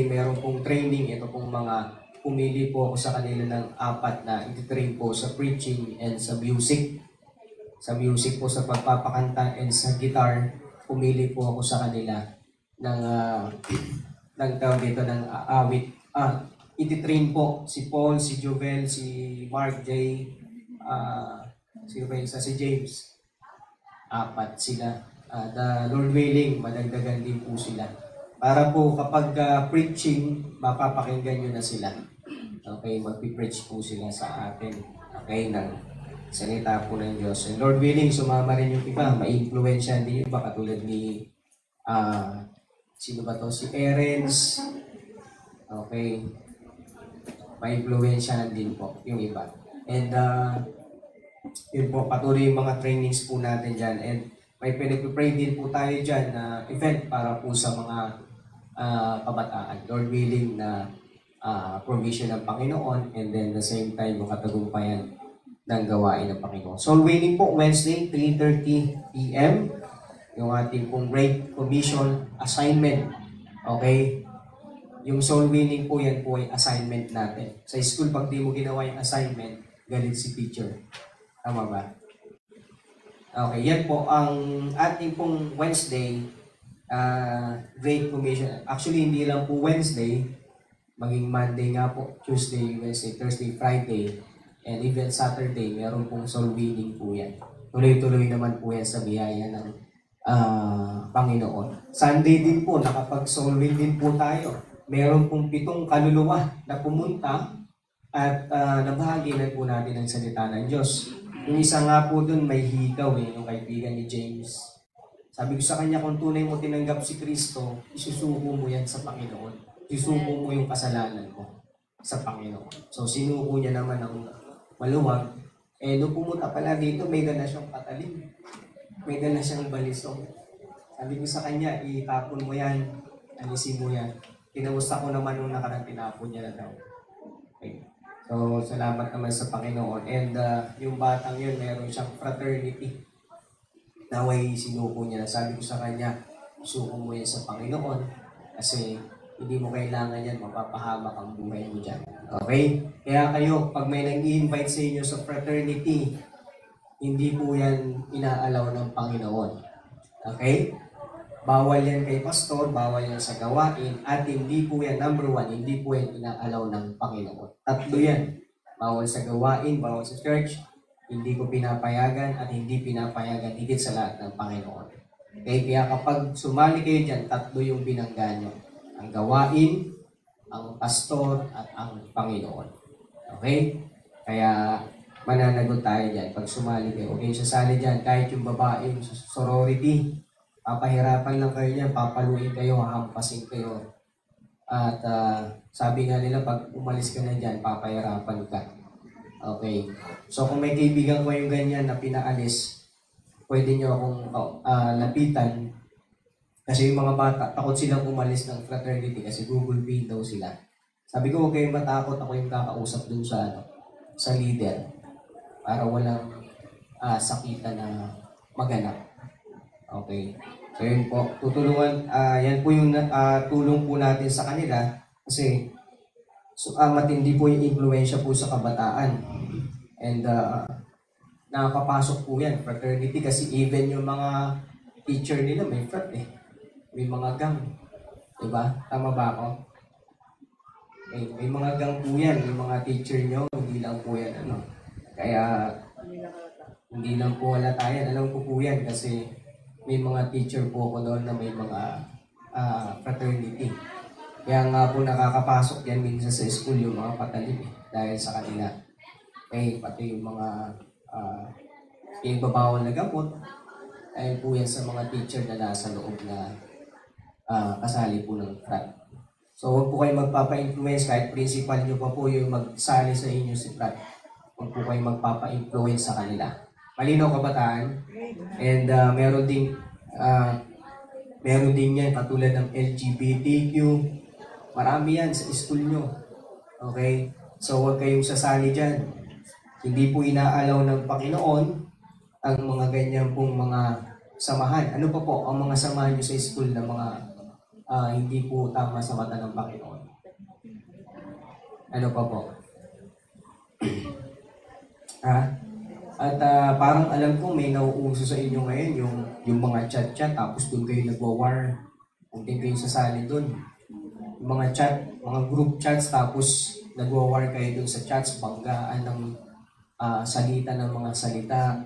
meron pong training. Ito pong mga pumili po ako sa kanila ng 4 na ititrain po sa preaching and sa music. Sa music po, sa pagpapakanta and sa guitar, pumili po ako sa kanila ng tawag dito ng awit. Ititrain po si Paul, si Jovel, si Mark J, sino ba yung isa? Si James. 4 sila. The Lord willing, madagdagan din po sila. Para po kapag preaching, mapapakinggan nyo na sila. Okay, magpipreach po sila sa atin. Okay, ng salita po ng Diyos. And Lord willing, sumama rin yung iba. Ma-influensya din yung iba. Katulad ni, sino ba to? Si Erens. Okay. Ma-influensya din po yung iba. And, yun po, patuloy yung mga trainings po natin dyan. And may pinag-pray din po tayo dyan na event para po sa mga kabataan. Lord willing na provision ng Panginoon and then the same time makatagumpayan ng gawain ng Panginoon. Soul winning po, Wednesday, 3:30 p.m. Yung ating pong Great Commission assignment. Okay? Yung soul winning po, yan po ay assignment natin. Sa school, pag di mo ginawa yung assignment, galit si teacher. Tama ba? Okay, yan po ang ating pong Wednesday Great Commission. Actually, hindi lang po Wednesday, maging Monday nga po, Tuesday, Wednesday, Thursday, Friday, and even Saturday, meron pong soul winning po yan. Tuloy-tuloy naman po yan sa biyaya ng Panginoon. Sunday din po, nakapag-soul win din po tayo. Meron pong 7 kaluluwa na pumunta at nabahagi na po natin ang salita ng Diyos. Yung isa nga po dun, may hikaw yung kaibigan ni James. Sabi ko sa kanya, kung tunay mo tinanggap si Kristo, isusuko mo yan sa Panginoon. Isusuko mo yung kasalanan mo sa Panginoon. So, sinuko niya naman ang maluwag. Eh, nung pumunta pala dito, may dala siyang patalim. May dala siyang balisong. Sabi ko sa kanya, itapon mo yan, alisin mo yan. Kinamusta ko naman nung nakarang tinapon niya na daw. Okay. So, salamat naman sa Panginoon. And yung batang yun, meron siyang fraternity. Naway sinuko niya. Sabi ko sa kanya, suko mo yan sa Panginoon. Kasi hindi mo kailangan yan, mapapahamak ang buhay mo dyan. Okay? Kaya kayo, pag may nag-i-invite sa inyo sa fraternity, hindi po yan inaalaw ng Panginoon. Okay? Bawal yan kay pastor, bawal yan sa gawain, at hindi po yan, number 1, hindi po yan inaalaw ng Panginoon. 3 yan. Bawal sa gawain, bawal sa church, hindi ko pinapayagan, at hindi pinapayagan higit sa lahat ng Panginoon. Okay? Kaya kapag sumali kayo dyan, 3 yung binangga nyo. Ang gawain, ang pastor, at ang Panginoon. Okay? Kaya mananagot tayo dyan pag sumali kayo. Okay, sasali dyan, kahit yung babae, yung sorority, papahirapan lang kayo dyan, papaluin kayo, hahampasin kayo. At sabi nga nila, pag umalis ka na dyan, papahirapan ka. Okay, so kung may kaibigan ko yung ganyan na pinaalis, pwede nyo akong lapitan. Kasi yung mga bata, takot silang umalis ng fraternity kasi Google Pay daw sila. Sabi ko, huwag kayong matakot, ako yung kakausap dun sa leader para walang sakitan na maganap. Okay. So yun po, tutulungan, yan po yung tulong po natin sa kanila kasi matindi po yung impluensya po sa kabataan. And nakakapasok po yan, fraternity, kasi even yung mga teacher nila may frat eh. May mga gang. Diba? Tama ba ako? May mga gang po yan, yung mga teacher nyo, hindi lang po yan ano. Kaya, hindi lang po wala tayo. Alam ko po yan kasi may mga teacher po ako doon na may mga fraternity. Kaya nga po nakakapasok yan minsan sa school yung mga patalim eh, dahil sa kanila. Pati yung mga ibabawan na gamot, dahil po yan sa mga teacher na nasa loob na kasali po ng frat. So huwag po kayo magpapa-influence kahit principal nyo pa po yung magsali sa inyo si frat. Huwag po kayo magpapa-influence sa kanila. Malinaw kabataan. And meron din yan katulad ng LGBTQ. Marami yan sa school nyo. Okay? So huwag kayong sasali dyan. Hindi po inaalaw ng Panginoon ang mga ganyan pong mga samahan. Ano pa po ang mga samahan nyo sa school na mga hindi po tama sa mata ng Panginoon? Ano pa po? At parang alam ko may nauuso sa inyo ngayon yung mga chat-chat tapos doon kayo nagwa-war. Kung din kayo sasali doon. Yung mga chat, mga group chats tapos nagwa-war kayo doon sa chats, banggaan ng salita ng mga salita.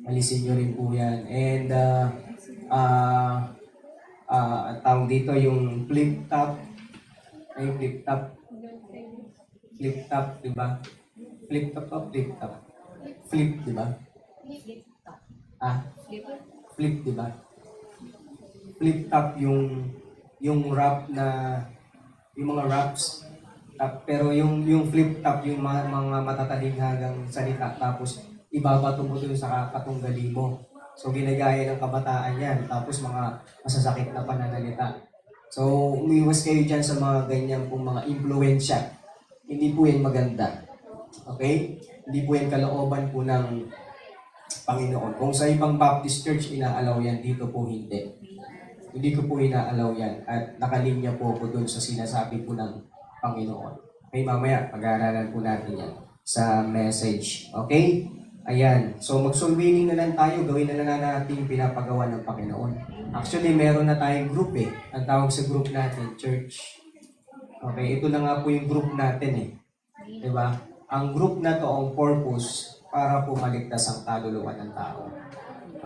Alisin nyo rin po yan. And tawag dito yung flip top. Ay, flip top. Flip top, di ba? Flip top o flip top? Flip, di ba? Flip, di ba? Flip top yung rap na yung mga raps. Pero yung flip top yung mga matatadinghagang salita tapos ibabato mo doon sa katunggali mo. So, ginagaya ng kabataan yan. Tapos, mga masasakit na pananalita. So, umiwas kayo dyan sa mga ganyan pong mga impluensya. Hindi po yan maganda. Okay? Hindi po yan kalooban po ng Panginoon. Kung sa ibang Baptist Church, inaalaw yan. Dito po hindi. Hindi ko po inaalaw yan. At nakalinya po ako dun sa sinasabi po ng Panginoon. Okay, mamaya, pag-aaralan po natin yan sa message. Okay? Ayan. So, mag-soul winning na lang tayo. Gawin na lang natin yung pinapagawa ng Panginoon. Actually, meron na tayong group eh. Ang tawag sa group natin, church. Okay, ito na nga po yung group natin eh. Diba? Ang group na to, ang purpose, para po maligtas ang kaluluwa ng tao.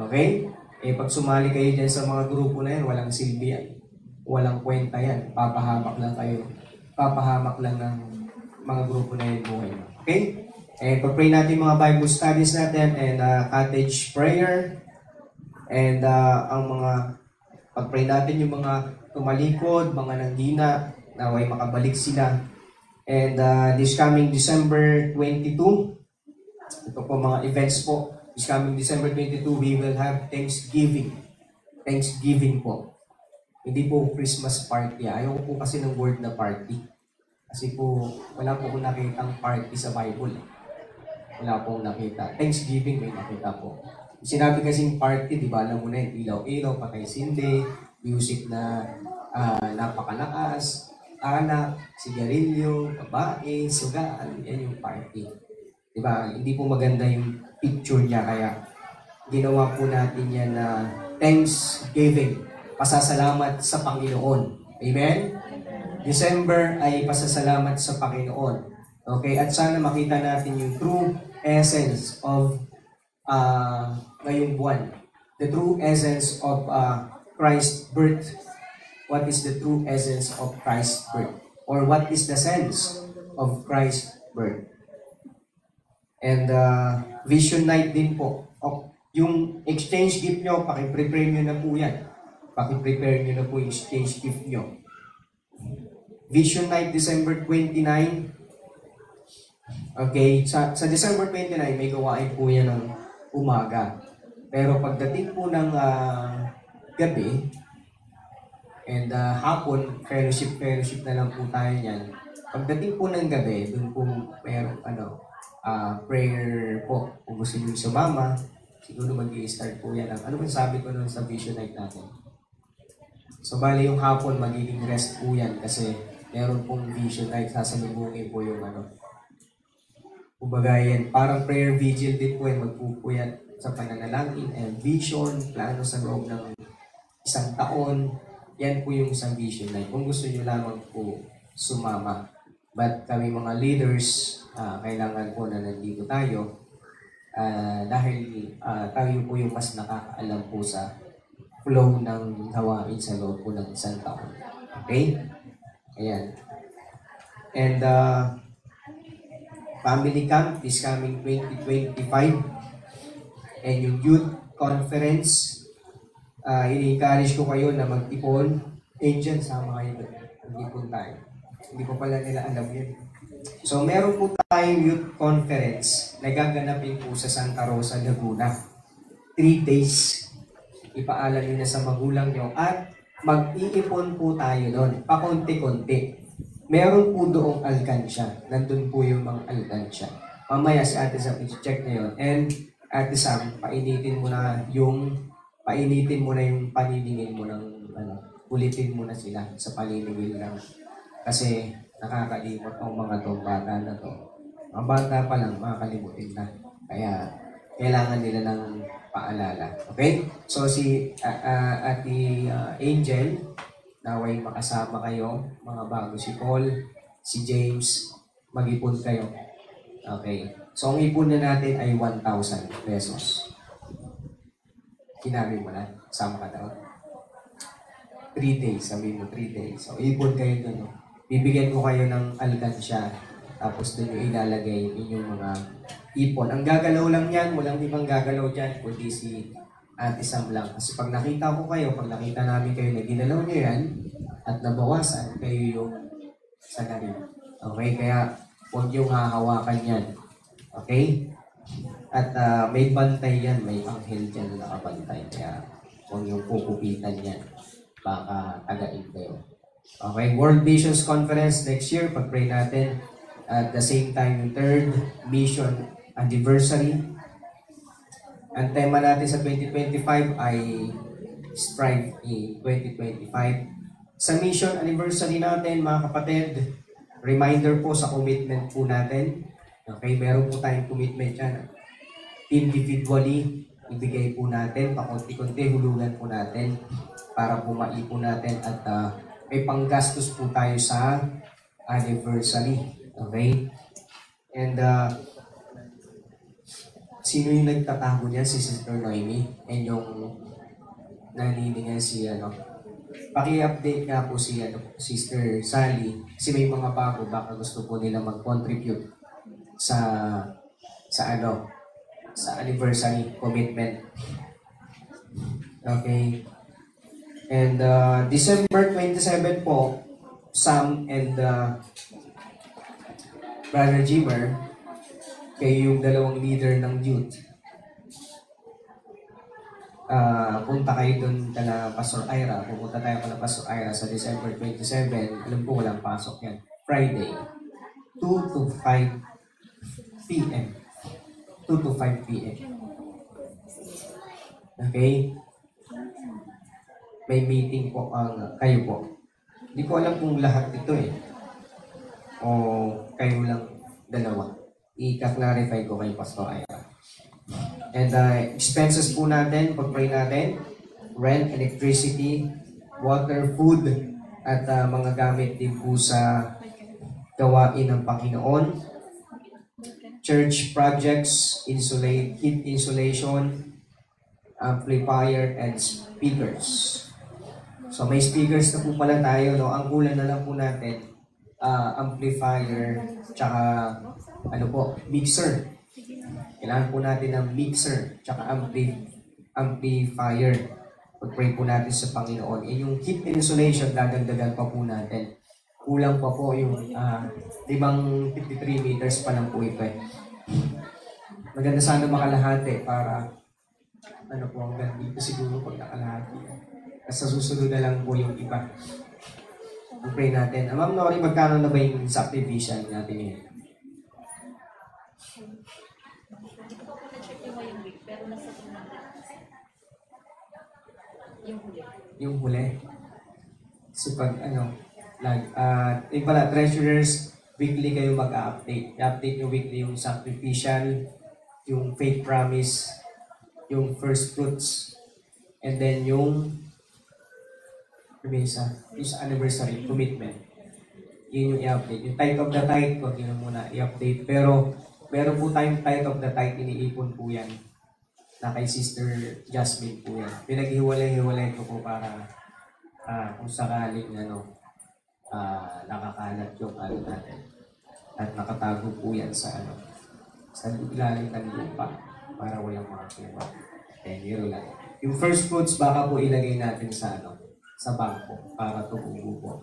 Okay? Pag sumali kayo dyan sa mga grupo na yan, walang silbi yan. Walang kwenta yan. Papahamak lang kayo. Papahamak lang ng mga grupo na yan buhay. Okay? Pag-pray natin mga Bible studies natin and cottage prayer. And ang mga pag-pray natin yung mga tumalikod, mga nanghina, naway makabalik sila. And this coming December 22, ito po mga events po. This coming December 22, we will have Thanksgiving. Thanksgiving po. Hindi po Christmas party. Ayaw po kasi ng word na party. Kasi po, wala po akong nakitang party sa Bible. Wala pong nakita. Thanksgiving may nakita po. Sinabi kasing party, di ba, alam mo na yung ilaw-ilaw, patay sindi, music na napakalakas, anak, sigarilyo, babae, sugaan, yan yung party. Di ba? Hindi po maganda yung picture niya, kaya ginawa po natin yan na Thanksgiving, pasasalamat sa Panginoon. Amen? December ay pasasalamat sa Panginoon. Okay? At sana makita natin yung true essence of ngayong buwan. The true essence of Christ's birth. What is the true essence of Christ's birth? Or what is the sense of Christ's birth? And vision night din po. Yung exchange gift nyo, paki-prepare nyo na po yan. Paki-prepare nyo na po yung exchange gift nyo. Vision night, December 29. Okay, sa December 29, may gawain po yan ng umaga. Pero pagdating po ng gabi, and hapon, fellowship na lang po tayo niyan. Pagdating po ng gabi, dun po mayroong prayer po. Kung gusto nyo sumama, siguro mag-i-start po yan. Ano ba sabi ko nun sa vision night natin? So, bali yung hapon, magiging rest po yan kasi meron pong vision night, sasalubungin po yung kumbaga yan, parang prayer vigil din po yan, magpupuyat sa pananalangin and vision, plano sa loob ng isang taon. Yan po yung isang vision night. Kung gusto nyo lamang po sumama. But kami mga leaders, kailangan po na nandito tayo dahil tayo po yung mas nakakaalam po sa flow ng gawain sa loob po ng isang taon. Okay? Ayan. And family camp is coming 2025. And yung youth conference, i-encourage ko kayo na mag-ipon. Angel, sama kayo doon. Mag-ipon tayo. Hindi ko pala nila alam yun. So, meron po tayong youth conference na gaganapin po sa Santa Rosa, Laguna. 3 days. Ipaalam nyo na sa magulang nyo at mag-iipon po tayo doon. Pakunti-kunti. Meron po doong alkansya. Nandun po yung mga alkansya. Mamaya si Ate Sam, i-check na yun. And Ate Sam, painitin mo na yung paniningil mo ng ulitin mo na sila sa paniningil lang. Kasi nakakalimot ang mga tong bata na to. Ang bata pa lang, makakalimutin na. Kaya kailangan nila ng paalala. Okay? So si Ate Angel, naway makasama kayo, mga bago, si Paul, si James, mag-ipon kayo. Okay. So, ang ipon na natin ay 1,000 pesos. Kinabi mo na, sama ka daw. 3 days, sabi mo 3 days. So, ipon kayo doon. Bibigyan ko kayo ng alkansya, tapos doon yung ilalagay inyong mga ipon. Ang gagalaw lang yan, walang ibang gagalaw dyan, kundi si Ate Sam lang. Kasi pag nakita ko kayo, pag nakita namin kayo na ginalaw nyo yan, at nabawasan, kayo yung sagarin. Okay? Kaya, huwag yung hahawakan yan. Okay? At may bantay yan, may anghel dyan na nakabantay. Kaya, huwag yung kukupitan yan. Baka tagain kayo. Okay? World Missions Conference next year, pag-pray natin. At the same time, yung 3rd mission anniversary. Ang tema natin sa 2025 ay Strive in 2025. Sa mission anniversary natin, mga kapatid, reminder po sa commitment po natin. Okay, meron po tayong commitment yan. Individually, ibigay po natin, pakunti-kunti, hulugan po natin para po maipon natin at may panggastos po tayo sa anniversary. Okay? And sino yung nagtatago niya? Si Sister Noemi. And yung nanini niya si paki-update nga po si Sister Sally. Kasi may mga bago, baka gusto po nila mag-contribute sa anniversary commitment. Okay. And December 27 po, Sam and Brother Jimmer, kayo yung dalawang leader ng youth. Punta kayo dun kala Pastor Ira. Pupunta tayo kala Pastor Ira sa December 27. Alam po walang pasok yan. Friday. 2 to 5 p.m. 2 to 5 p.m. Okay? May meeting po kayo po. Hindi ko alam kung lahat ito o kayo lang dalawa. I-clarify ko kay Pastor Ira. And expenses po natin, pag-pray natin, rent, electricity, water, food, at mga gamit din po sa gawain ng Panginoon. Church projects, heat insulation, amplifier, and speakers. So may speakers na po pala tayo, no? Ang kulang na lang po natin, amplifier, tsaka mixer. Kailangan po natin ng mixer, tsaka amplifier. Pag-pray po natin sa Panginoon. Yung heat insulation, dadagdagan pa po natin. Kulang pa po yung 53 meters pa lang po ito eh. Maganda sana makalahati para hanggang dito siguro pag nakalahati. Sa susunod na lang po yung iba. Pray natin. Ma'am Nori, magkano na ba yung subdivision natin ngayon? Hindi ko po na-check yung week, pero nasa 200. Yung huli. Yung huli? So pag yung pala, treasurers, weekly kayo mag-update. I-update nyo weekly yung sacrificial, yung faith promise, yung first fruits, and then yung yung sa anniversary, commitment. Yun yung i-update. Yung tithe of the tithe, huwag yun muna i-update. Pero meron po tayong tithe of the tithe, iniipon po yan. Na kay Sister Jasmine po yan. Pinaghiwalay-hiwalay ko po para kung sakaling nakakalat yung natin. At nakatago po yan sa sa ilalim ng lupa para walang makakuha. Yun lang. Yung first fruits, baka po ilagay natin sa sa bangko para tumubo po.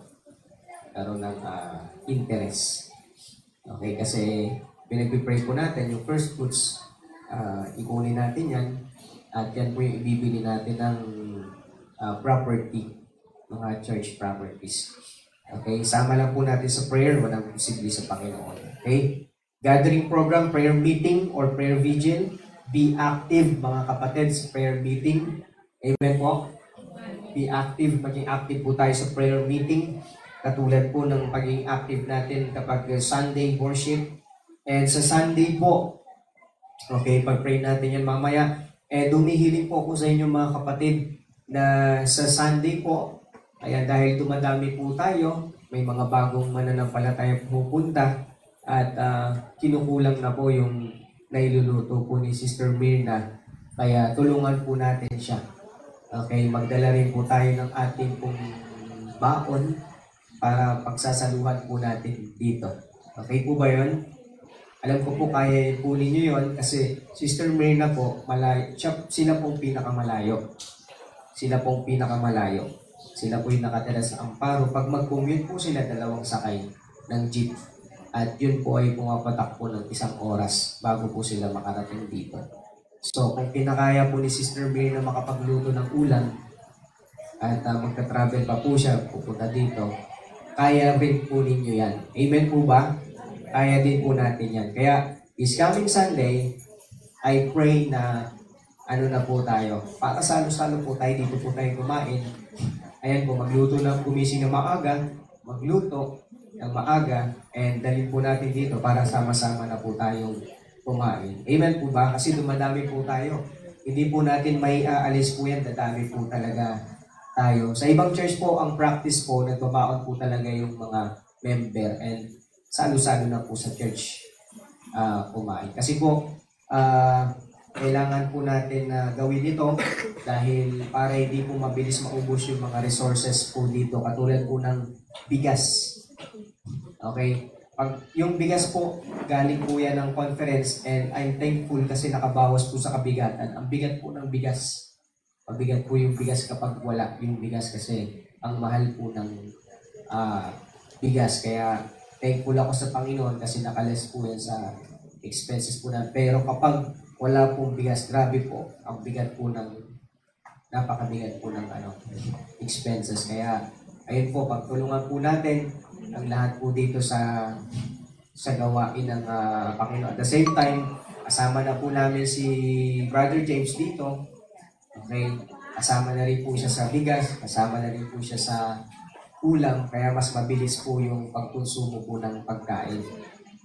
Karoon ng interest. Okay, kasi pinag-pray po natin yung first fruits, ikunin natin yan at yan po yung ibibili natin ng property, mga church properties. Okay, sama lang po natin sa prayer, walang posible sa Panginoon. Okay? Gathering program, prayer meeting or prayer vigil. Be active mga kapatid sa prayer meeting. Amen po? Be active, maging active po tayo sa prayer meeting. Katulad po ng pagiging active natin kapag Sunday worship. And sa Sunday po, okay, pag-pray natin yan mamaya. Dumihiling po ako sa inyo mga kapatid na sa Sunday po, ayan, dahil dumadami po tayo, may mga bagong mananampalataya pupunta at kinukulang na po yung nailuluto po ni Sister Mirna. Kaya tulungan po natin siya. Okay, magdala rin po tayo ng ating pong baon para pagsasaluhan po natin dito. Okay po ba yun? Alam ko po kaya po ninyo yun kasi Sister Mirna po, sila pong pinakamalayo. Sila pong pinakamalayo. Sila po yung nakatira sa Amparo. Pag mag-commute po sila, 2 sakay ng jeep. At yun po ay pumapatak po ng 1 oras bago po sila makarating dito. So, kung kinakaya po ni Sister Mary na makapagluto ng ulam at magka-travel pa po siya, pupunta dito, kaya rin po ninyo yan. Amen po ba? Kaya din po natin yan. Kaya, this coming Sunday, I pray na na po tayo. Para salo-salo po tayo, dito po tayo kumain. Ayan po, magluto ng kumising na maaga, magluto ng maaga, and dalhin po natin dito para sama-sama na po tayong kumain. Amen po ba? Kasi dumadami po tayo. Hindi po natin may aalis po yan, dadami po talaga tayo. Sa ibang church po, ang practice po, nagbabaon po talaga yung mga member and salo-salo na po sa church kumain. Kasi po, kailangan po natin gawin ito dahil para hindi po mabilis maubos yung mga resources po dito, katulad po ng bigas. Okay? Pag yung bigas po, galing po yan ng conference and I'm thankful kasi nakabawas po sa kabigatan. Ang bigat po ng bigas. Mabigat po yung bigas kapag wala yung bigas kasi ang mahal po ng bigas. Kaya thankful ako sa Panginoon kasi nakales po yan sa expenses po na. Pero kapag wala pong bigas, grabe po, ang bigat po ng, napakabigat po ng expenses. Kaya ayun po, pagtulungan po natin ang lahat po dito sa gawain ng Panginoon. At the same time, kasama na po namin si Brother James dito. Okay? Kasama na rin po siya sa bigas, kasama na rin po siya sa ulam, kaya mas mabilis po yung pagkonsumo po ng pagkain,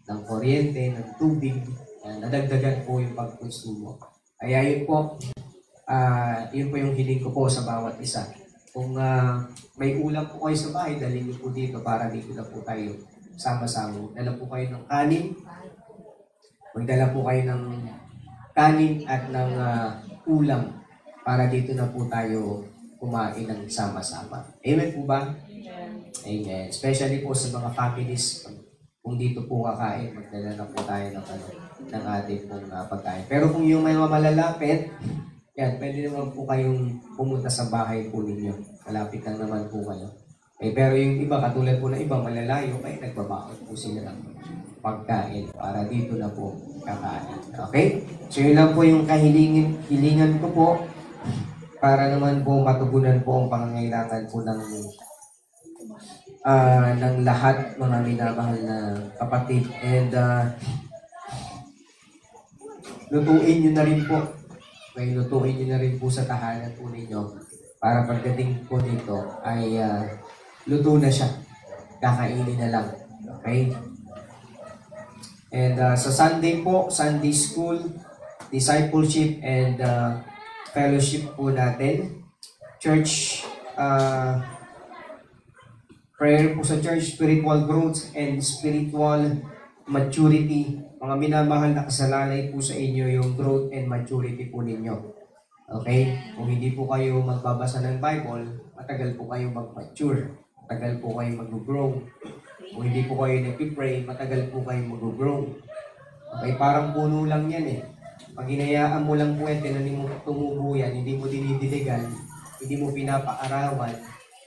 ng kuryente, ng tubig, nadagdagan po yung pagkonsumo. Kaya yun po yung hiling ko po sa bawat isa. Kung may ulam po kayo sa bahay, dalhin niyo po dito para dito na po tayo sama-sama. Dala po kayo ng kanin. Magdala po kayo ng kanin at ng ulam para dito na po tayo kumain ng sama-sama. Amen po ba? Amen. Especially po sa mga families, kung dito po kakain, magdala na po tayo ng ng ating pong pagkain. Pero kung yung may malalapit, yan, pwede naman po kayong pumunta sa bahay po ninyo. Malapit lang naman po kayo. Pero yung iba, katulad po ng iba, malalayo, kaya nagbabaon po sila ng pagkain para dito na po kakain. Okay? So yun lang po yung hilingan ko po para naman po matugunan po ang pangangailangan po ng lahat mga minamahal na kapatid. And lutuin nyo na rin po. May lutuin nyo na rin po sa tahanan po ninyo para pagdating po dito ay luto na siya. Kakainin na lang. Okay? And sa Sunday po, Sunday School, Discipleship, and Fellowship po natin. Church, prayer po sa church, spiritual growth and spiritual maturity. Mga minamahal na kasalalay po sa inyo yung growth and maturity po ninyo. Okay? Kung hindi po kayo magbabasa ng Bible, matagal po kayo mag-mature. Matagal po kayo mag-grow. Kung hindi po kayo nag-pray, matagal po kayo mag-grow. Okay? Parang puno lang yan eh. Pag hinayaan mo lang po yan, tinanim mo tumubo yan, hindi mo dinidiligan, hindi mo pinapaarawan,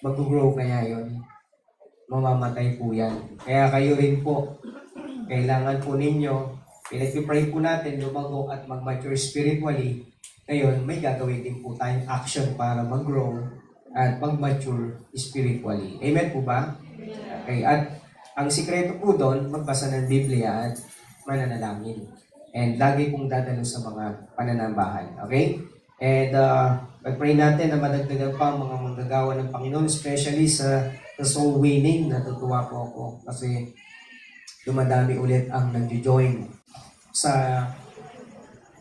mag-grow kaya yon, mamamatay po yan. Kaya kayo rin po, kailangan po ninyo, pinag-pray po natin, lumago at mag-mature spiritually. Ngayon, may gagawin din po tayong action para mag-grow at mag-mature spiritually. Amen po ba? Okay, at ang sikreto po doon, magbasa ng Biblia at mananalangin. And lagi pong dadalo sa mga pananambahan. Okay? And pag-pray natin na madagdagan pa ang mga manggagawa ng Panginoon, especially sa soul winning. Natutuwa po ako kasi dumadami ulit ang nag-join sa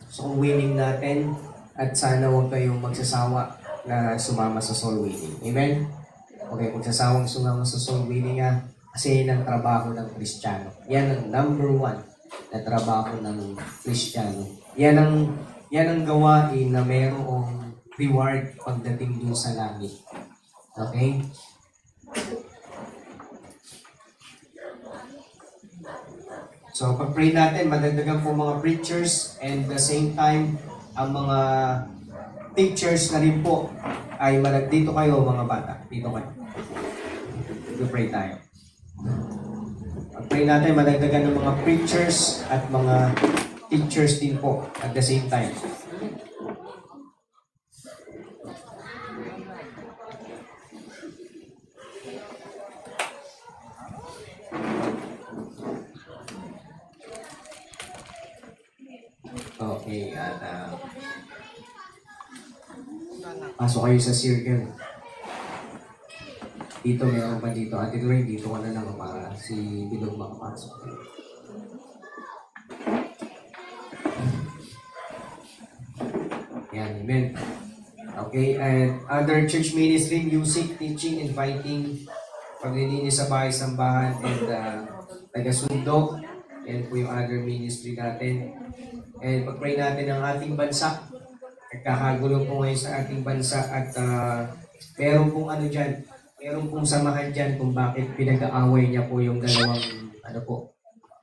soul winning natin at sana huwag kayong magsasawa na sumama sa soul winning. Amen? Okay, magsasawang sumama sa soul winning kasi yan ang trabaho ng Kristiyano. Yan ang number 1 na trabaho ng Kristiyano. Yan ang gawain na mayroong reward pagdating dun sa langit. Okay? So, pag-pray natin, madagdagan po mga preachers and the same time, ang mga teachers na rin po ay dito kayo mga bata. Dito kayo. Pag-pray tayo. Pag-pray natin, madagdagan ng mga preachers at mga teachers din po at the same time. Okay, at pasok kayo sa circle. Dito, meron pa dito. Ate Dwayne, dito ka na lang para si Bilog makapasok. Yan, amen. Okay, and other church ministry, music, teaching, inviting, paglilinis sa bahay-sambahan, and taga-sundo. Yan po yung other ministry natin. And pag-pray natin ang ating bansa. Nagkakagulo po ngayon sa ating bansa at meron pong dyan, meron pong samahan dyan kung bakit pinag-aaway niya po yung dalawang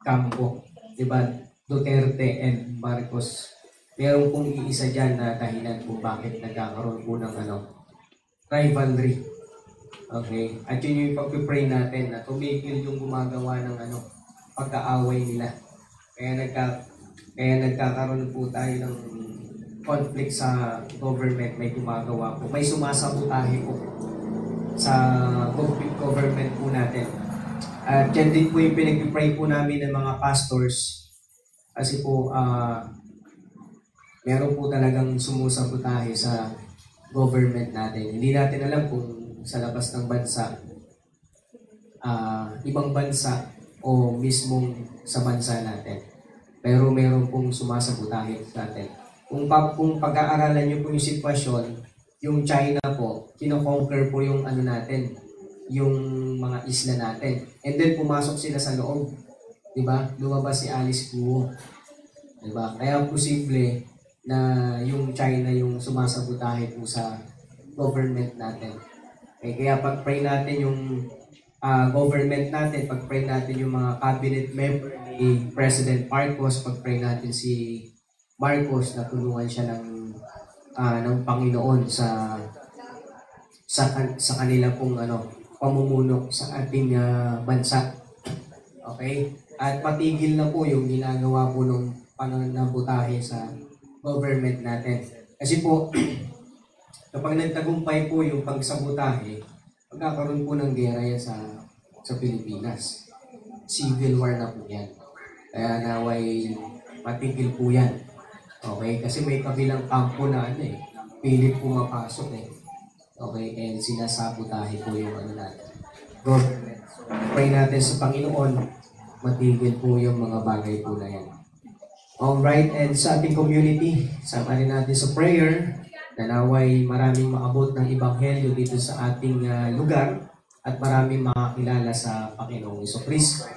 kampo. Diba? Duterte and Marcos. Meron pong iisa dyan na dahilan kung bakit nagkakaroon po ng rivalry. Okay? At yun yung pag-pray natin na tumigil yung gumagawa ng pagkaaway nila. Kaya nagkakaroon po tayo ng conflict sa government, may gumagawa po. May sumasabotahe po sa government po natin. At yan din po yung pinag-pray po namin ng mga pastors. Kasi po, meron po talagang sumusabotahe sa government natin. Hindi natin alam kung sa labas ng bansa, ibang bansa o mismong sa bansa natin. Pero meron pong sumasabotahe sa atin. Kung pag-aaralan nyo po yung sitwasyon, yung China po, kino-conquer po yung natin, yung mga isla natin. And then pumasok sila sa loob. Diba? Lumabas si Alice Guo. Diba? Kaya posible na yung China yung sumasabotahe po sa government natin. Kaya pag-pray natin yung government natin, pag-pray natin yung mga cabinet member ni kay President Marcos, pag-pray natin si Marcos na tulungan siya ng Panginoon sa kanila pong pamumuno sa ating bansa. Okay? At patigil na po yung ginagawa po ng pananabutahe sa government natin. Kasi po, kapag nagtagumpay po yung pagsabotahe, magkakaroon po ng gera yan sa Pilipinas. Civil war na po yan. Kaya naway matigil po yan. Okay? Kasi may kabilang kampo na pilit pumapasok Okay? And sinasabotahe po yung natin. Government. Pray natin sa Panginoon, matigil po yung mga bagay po na yan. Alright, and sa ating community, sama rin natin sa prayer, na naway maraming maabot ng Ebanghelyo dito sa ating lugar at maraming makakilala sa Panginoong Jesucristo.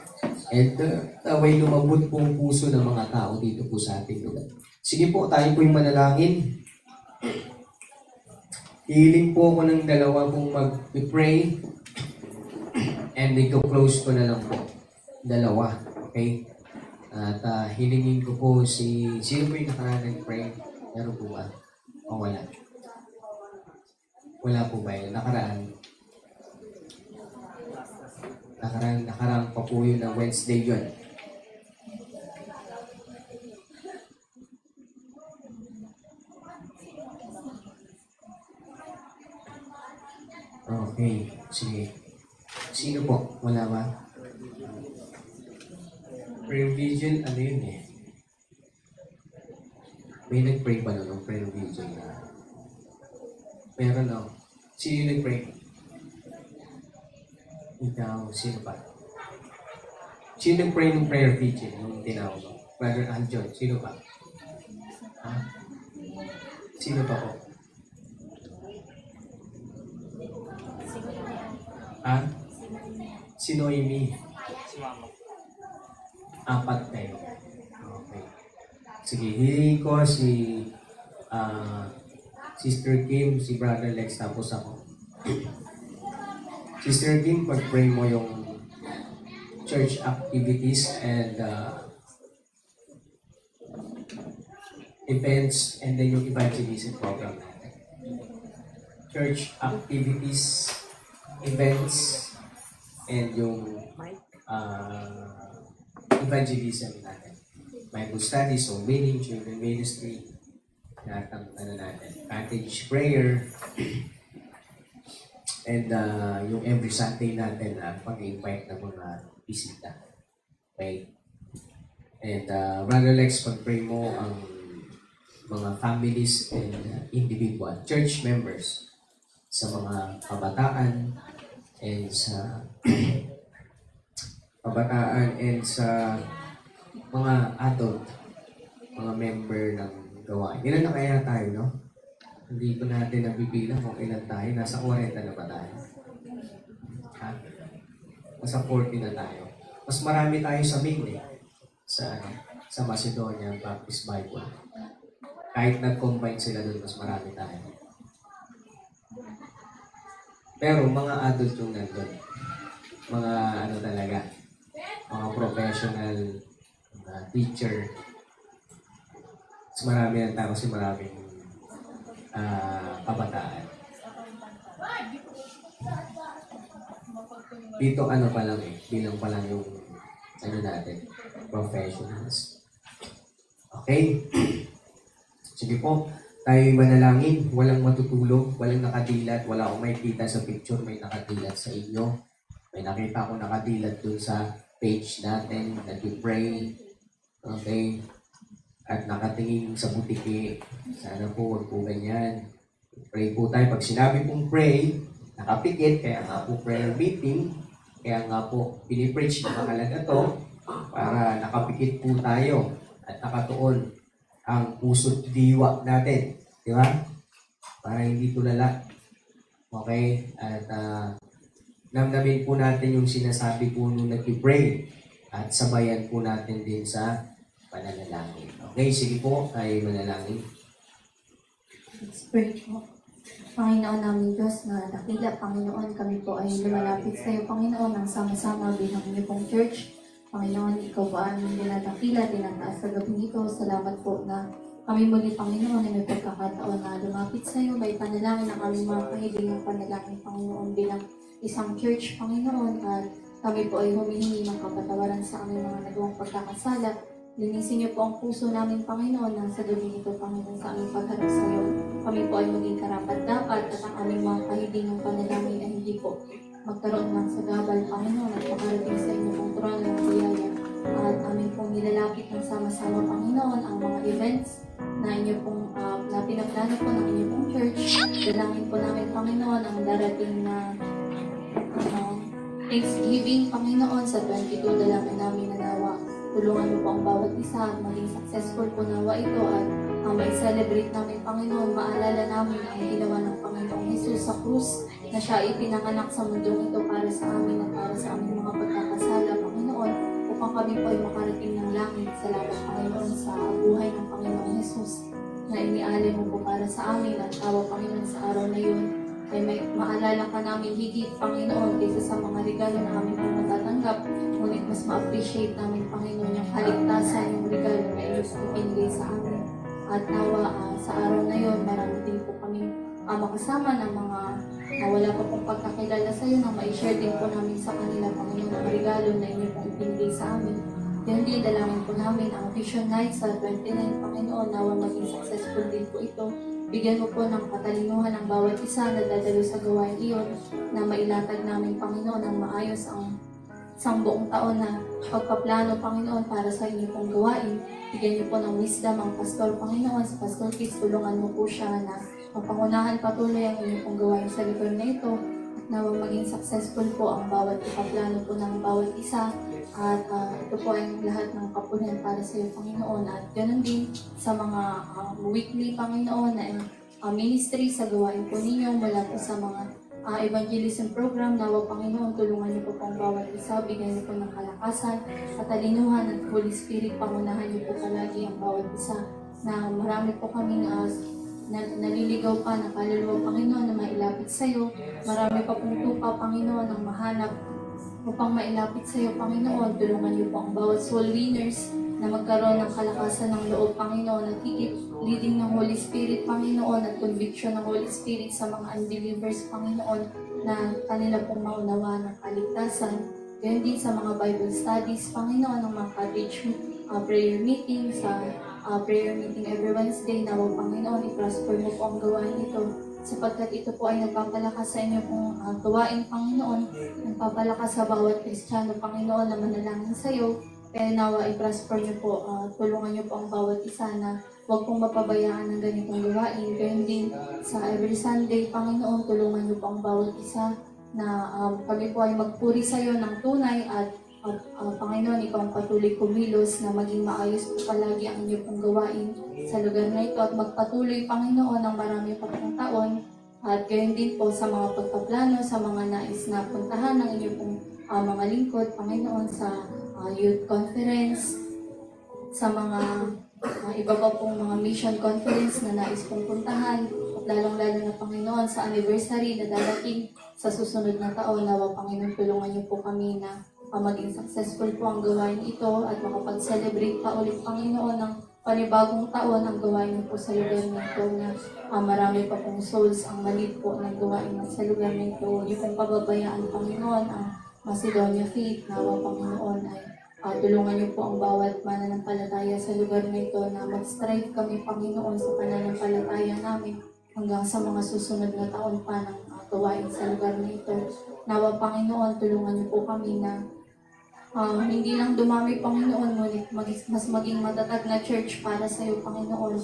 And naway lumabot po ang puso ng mga tao dito po sa ating lugar. Sige po, tayo po yung manalangin. Hiling po ako ng dalawa pong mag-pray and i-close ko na lang po. Dalawa, okay? At hilingin ko po sino po yung nakaraan nag-pray? Meron po ba? O wala? Wala po ba yun? Nakaraan pa po yun na Wednesday yun. Okay, sige. Sino po? Wala ba? Prayer vigil, yun May nag-pray ba ng prayer vigil na? Meron no? Sino yung nag-pray? Ikaw, sino pa? Sino nag-pray ng prayer vigil? Yung tinawag mo? Brother Aljon, sino pa? Ha? Sino pa po? Ha? Si Noemi. Si Mama. 4 kayo. Okay. Sige, hiling ko si Sister Kim, si Brother Lex, tapos ako. Sister Kim, pag-pray mo yung church activities and events and then yung evangelism program natin. Church activities, events, and yung evangelism natin. Bible study, soul winning, children ministry, lahat ng natin. Package prayer, and yung every Sunday natin pag-invite ng mga bisita. Okay? And Brother Lex, pag-pray mo ang mga families and individual church members sa mga kabataan and sa mga adult, mga member ng gawain. Ilan na kaya tayo, no? Hindi ko natin nabibilang kung ilan tayo. Nasa 40 na ba tayo? Ha? Nasa 40 na tayo. Mas marami tayo sa Ming, sa Macedonia Baptist Bible. Kahit nag-combine sila doon, mas marami tayo. Pero mga adult yung nandun. Mga talaga, mga professional, mga teacher. Mas marami ng tao kasi maraming kabataan. Dito pa lang bilang pa lang yung natin, professionals. Okay? Sige po, tayo manalangin, walang matutulog, walang nakadilat, wala akong makikita sa picture, may nakadilat sa inyo. May nakita akong nakadilat dun sa page natin, nag-pray. Okay? At nakatingin sa butiki. Sana po, wag po ganyan. Pray po tayo. Pag sinabi pong pray, nakapikit, kaya nga po prayer meeting, kaya nga po pinipreach na mahalaga to, para nakapikit po tayo at nakatuon ang puso't diwa natin. Di ba? Para hindi tulala. Okay? At namnamin po natin yung sinasabi po nung nag-pray at sabayan po natin din sa pananalangin. Okay? Sige po, tayo manalangin. Let's pray po. Panginoon namin Diyos na dakila, Panginoon, kami po ay lumalapit sa iyo, Panginoon, ang sama-sama bilang niyo pong church. Panginoon, ikaw po aming dinadakila, tinataas sa gabi nito. Salamat po na kami muli, Panginoon, na may pagkakataon na lumapit sa iyo. May panalangin na kami mga kahiling ng panalangin, Panginoon, bilang isang church, Panginoon, at kami po ay humihingi ng kapatawaran sa aming mga nagawang pagkakasala. Linisin niyo po ang puso namin, Panginoon, nang sa gabi nito, Panginoon, sa aming pagharap sa iyo. Kami po ay maging karapat-dapat at ang aming mga kahiling ng panalangin ay hindi po magkaroon ng sagabal, Panginoon, at makarating sa inyo pong trono ng biyaya. At amin pong nilalapit ng sama-sama, Panginoon, ang mga events na inyo pong na pinaplano po ng inyo pong church. Dalangin po namin, Panginoon, ang darating na Thanksgiving, Panginoon, sa 22. Dalangin namin na nawa. Tulungan mo po ang bawat isa at maging successful po nawa ito at may celebrate namin, Panginoon. Maalala namin ang ginawa ng Panginoong Jesus sa krus na siya ipinanganak sa mundong ito para sa amin at para sa aming mga pagkakasala, Panginoon, upang kami po ay makarating ng langit. Salamat, Panginoon, sa buhay ng Panginoong Jesus na inialay mo po para sa amin at tawa, Panginoon, sa araw na yun ay may maalala ka namin higit, Panginoon, kaysa sa mga regalo na amin pong matatanggap. Ngunit mas ma-appreciate namin, Panginoon, yung kaligtasan, yung regalo na iyong ipinigay sa amin. At nawa sa araw na yun, marami din po kami makasama ng mga wala pa pong pagkakilala sa iyo na ma-share din po namin sa kanila, Panginoon, ang regalo na inyo pong ipinigay sa amin. Yan din, dalangin po namin ang Vision Night sa 29, Panginoon, nawa maging successful din po ito. Bigyan mo po ng katalinuhan ang bawat isa na dadalo sa gawain iyon na mailatag namin, Panginoon, ang maayos ang isang buong taon na pagpaplano, Panginoon, para sa inyo pong gawain. Bigyan niyo po ng wisdom ang pastor, Panginoon, sa Pastor Kids. Tulungan mo po siya na mapangunahan patuloy ang inyo pong gawain sa lugar na ito at nawa maging successful po ang bawat ipaplano po ng bawat isa. At ito po ay lahat ng kapunan para sa iyo, Panginoon. At ganoon din sa mga weekly, Panginoon, na ministry sa gawain po ninyo mula po sa mga evangelism program. Nawa, Panginoon, tulungan niyo po pong bawat isa. Bigyan niyo po ng kalakasan, katalinuhan at Holy Spirit. Pangunahan niyo po palagi ang bawat isa na marami po kaming naliligaw pa na kaluluwa, Panginoon, na mailapit sa iyo. Marami pa pong tupa, Panginoon, ang mahanap upang mailapit sa iyo, Panginoon. Tulungan niyo po ang bawat soul winners na magkaroon ng kalakasan ng loob, Panginoon, at higit leading ng Holy Spirit, Panginoon, at conviction ng Holy Spirit sa mga unbelievers, Panginoon, na kanila pong maunawa ng kaligtasan. Gayon din sa mga Bible studies, Panginoon, ng mga cottage prayer meeting, sa prayer meeting every Wednesday. Nawa, Panginoon, i-prosper mo po ang gawain ito sapagkat ito po ay nagpapalakas sa inyo pong gawain, Panginoon. Nagpapalakas sa bawat Kristiyano, Panginoon, na manalangin sa iyo. Kaya nawa, i-prosper niyo po, tulungan niyo po ang bawat isa na huwag pong mapabayaan ng ganitong gawain. Gayon din sa every Sunday, Panginoon, tulungan niyo po ang bawat isa na kami po ay magpuri sa iyo ng tunay at Panginoon, ikaw ang patuloy kumilos na maging maayos po palagi ang inyo pong gawain sa lugar na ito at magpatuloy, Panginoon, ng marami pa pong taon. At gayon din po sa mga pagpaplano, sa mga nais na puntahan ng inyo pong mga lingkod, Panginoon, sa youth conference, sa mga iba pa pong mga mission conference na nais pong puntahan, at lalong-lalo na, Panginoon, sa anniversary na darating sa susunod na taon. Nawa, Panginoon, tulungan niyo po kami na maging successful po ang gawain ito at makapag-celebrate pa ulit, Panginoon, ng panibagong taon ang gawain niyo po sa lugar nito na marami pa pong souls ang malid po ng gawain sa lugar nito. Yung pong pababayaan, Panginoon, ang Macedonia Faith. Nawa, Panginoon, ay tulungan niyo po ang bawat mananampalataya sa lugar na ito na mag-strive kami, Panginoon, sa pananampalataya namin hanggang sa mga susunod na taon pa ng gawain sa lugar na ito. Nawa, Panginoon, tulungan niyo po kami na hindi lang dumami, Panginoon, ngunit mas maging matatag na church para sa iyo, Panginoon.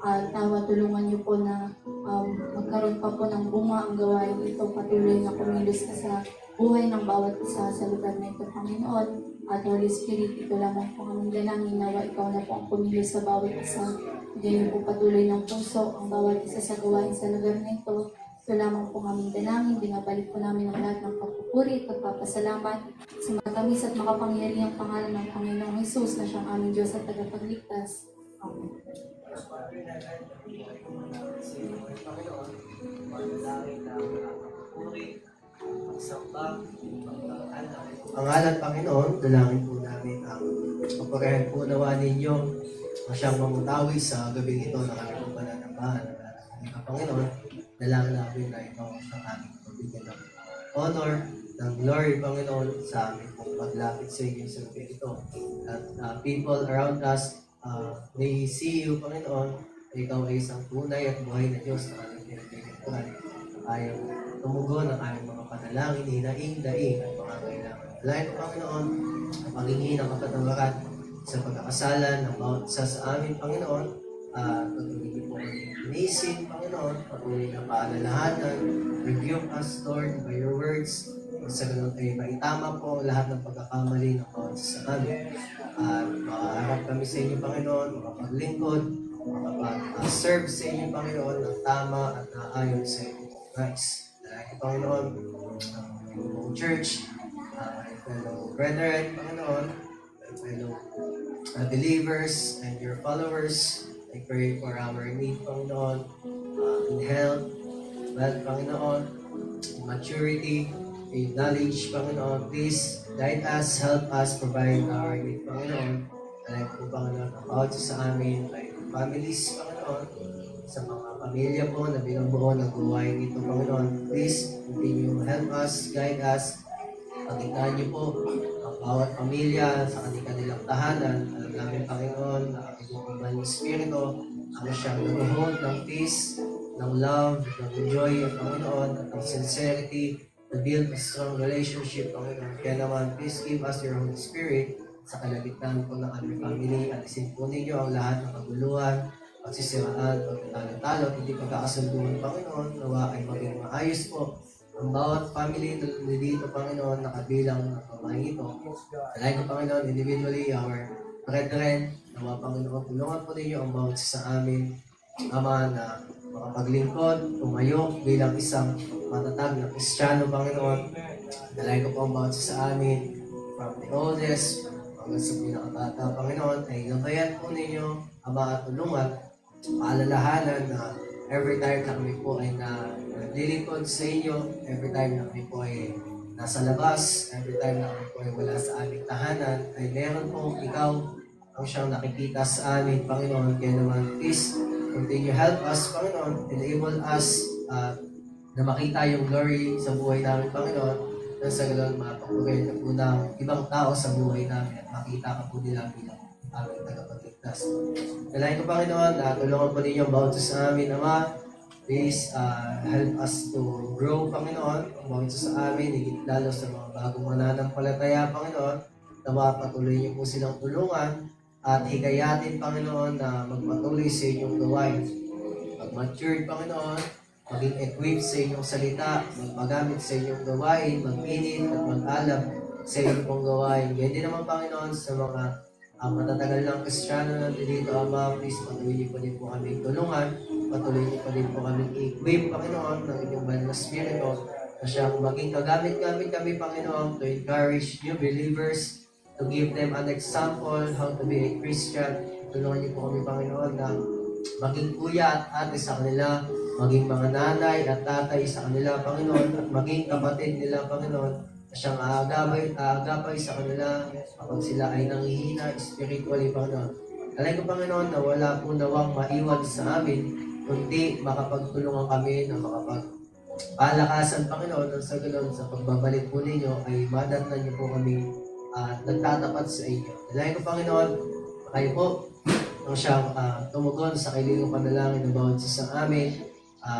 At nawa, tulungan niyo po na magkaroon pa po ng bunga ang gawain ito. Patuloy na kumilos ka sa buhay ng bawat isa sa lugar na ito, Panginoon. At Holy Spirit, ito lamang po aming dalangin. Nawa, ikaw na po ang kumilos sa bawat isa. Bigyan niyo po patuloy ng puso ang bawat isa sa gawain sa lugar na ito. Ito lamang po aming dalangin. Binabalik po namin ang lahat ng papupuri at pagpapasalamat sa matamis at makapangyarihang pangalan ng Panginoong Jesus na siyang aming Diyos at tagapagligtas. Amen. Panginoon, manalangin na puri magsamba, magdalangin. Pangalan, Panginoon, dalangin po namin ang kapagayan po nawa ninyo ang siyang mamutawi sa gabing ito na kami po pananambahan ng Panginoon. Dalangin namin na ito ang aming pagbigyan ng honor, ng glory, Panginoon, sa aming pong paglapit sa inyo sa gabing ito. At people around us may see you, Panginoon, na ikaw ay isang tunay at buhay na Diyos na aming pinagpipintuhan. Ayaw tumugon ang aming mga panalangin, hinaing-daing at mga kailangan. Dalangin ko, Panginoon, ang paghingi ng kapatawaran sa pagkakasalan ng bawat isa sa amin, Panginoon. Patuloy niyo po kami inisin, Panginoon, patuloy na paalalahanan, rebuke us, Lord, by your words. Sa ganun ay maitama po ang lahat ng pagkakamali ng bawat isa sa amin. At makaharap kami sa inyo, Panginoon, makapaglingkod, makapag-serve sa inyo, Panginoon, ng tama at naayon sa inyo, Christ. Dalangin ko, Panginoon, ang buong church, my fellow brethren, Panginoon, my fellow believers and your followers. I pray for our need, Panginoon, in health, wealth, Panginoon, in maturity, in knowledge, Panginoon. Please guide us, help us, provide our need, Panginoon. Dalangin ko, Panginoon, ang bawat sa amin, ay families, Panginoon, sa mga pamilya po na binubuo ng gawain ito, Panginoon. Please continue help us, guide us. Pagkitaan niyo po ang bawat pamilya sa kanilang tahanan. Alam namin, Panginoon, na ang inyong banal Espiritu ang siyang nag-hold ng peace, ng love, ng joy, Panginoon, at ng sincerity to build a strong relationship, Panginoon. Kaya naman, please give us your Holy Spirit sa kalagitnaan po ng aming family. Alisin po ninyo ang lahat ng kaguluhan, pagsisiraan, pagtatalo-talo, hindi pagkakasunduan, Panginoon. Nawa ay maging maayos po ang bawat family na dito, Panginoon, nakabilang ng pamahin ito. Dalangin ko, Panginoon, individually, our brethren, nawa, Panginoon, tulungan po ninyo ang bawat sa amin, Ama, na makapaglingkod, tumayo bilang isang matatag na Kristiyano, Panginoon. Dalangin ko po ang bawat sa amin, from the oldest, hanggang sa pinakabata, Panginoon, ay gabayan po ninyo, Ama, at tulungan, paalalahanan na every time na kami po ay naglilingkod sa inyo, every time na kami po ay nasa labas, every time na kami po ay wala sa aming tahanan, ay meron po ikaw ang siyang nakikita sa amin, Panginoon. Kaya naman, please, continue help us, Panginoon, enable us na makita yung glory sa buhay namin, Panginoon, na sa ganoon mapapugay na po ng ibang tao sa buhay namin at makita ka po nila bilang aming tagapagligtas. Dalangin ko, Panginoon, tulungan po ninyo ang bawat sa amin, Ama. Please help us to grow, Panginoon, ang bawat sa amin, higit lalo sa mga bagong mananampalataya, Panginoon. Nawa, patuloy niyo po silang tulungan at higayatin, Panginoon, na magpatuloy sa inyong gawain. Mag-matured, Panginoon, maging equipped sa inyong salita, magpagamit sa inyong gawain, mag-init at mag-alab sa inyong pong gawain. Ganyan din naman, Panginoon, sa mga matatagal ng Kristiyano na dito, Ama, please patuloy niyo po din po kami tulungan, patuloy niyo po din po kami i-equip, Panginoon, ng inyong banal na Espiritu, na siyang maging kagamit-gamit kami, Panginoon, to encourage new believers, to give them an example how to be a Christian. Tulungan niyo po kami, Panginoon, na maging kuya at ate sa kanila, maging mga nanay at tatay sa kanila, Panginoon, at maging kapatid nila, Panginoon, siyang aagapay sa kanila kapag sila ay nanghihina spiritually, Panginoon. Alay ko, Panginoon, na wala po nawang maiwan sa amin, kundi makapagtulungan kami na makapagpalakasan, Panginoon, at sa ganoon, sa pagbabalik po ninyo ay madatnan niyo po kami at nagtatapat sa inyo. Alay ko, Panginoon, kayo po ang siyang tumugon sa kailangang panalangin ng bawat sa amin,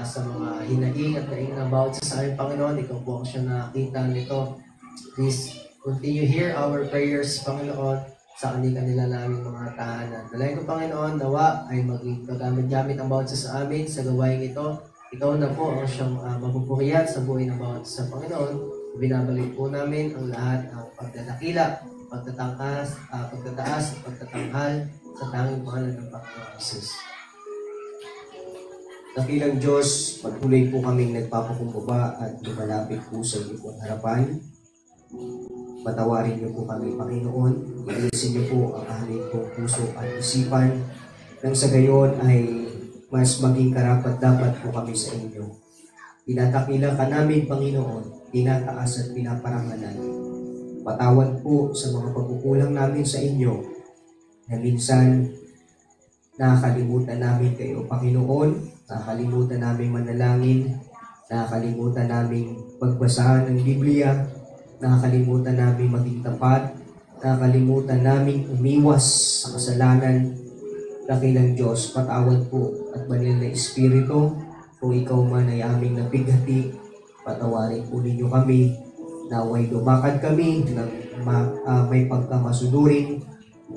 sa mga hinaing at daing ng bawat sa amin, Panginoon. Ikaw po ang siyang nakakita nito. Please continue hear our prayers, Panginoon, sa kanila namin mga tahanan. Dalangin ko, Panginoon, nawa ay maging kagamit-gamit ang bawat sa amin sa gawain ito. Ikaw na po ang siyang mapupurihan sa buhay ng bawat sa Panginoon. Binabalik po namin ang lahat ng pagdadakila, pagtataas at pagtatanghal sa tanging pangalan ng Panginoon Jesus. Dakilang Diyos, patuloy po kaming nagpapakumbaba at lumalapit po sa iyo pong harapan. Patawarin niyo po kami, Panginoon. Ialisin niyo po ang aming pong puso at isipan nang sa gayon ay mas maging karapat-dapat po kami sa inyo. Tinatakila ka namin, Panginoon, tinataas at pinaparangalan. Patawad po sa mga pagkukulang namin sa inyo na minsan nakakalimutan namin kayo, Panginoon, nakakalimutan namin manalangin, nakakalimutan namin pagbasa ng Biblia, nakakalimutan namin maging tapat, nakakalimutan namin umiwas sa kasalanan. Dakilang Diyos, patawad po at banal na Espiritu, kung ikaw man ay aming nabighati, patawarin po ninyo kami, naway lumakad kami ng may pagkamasunurin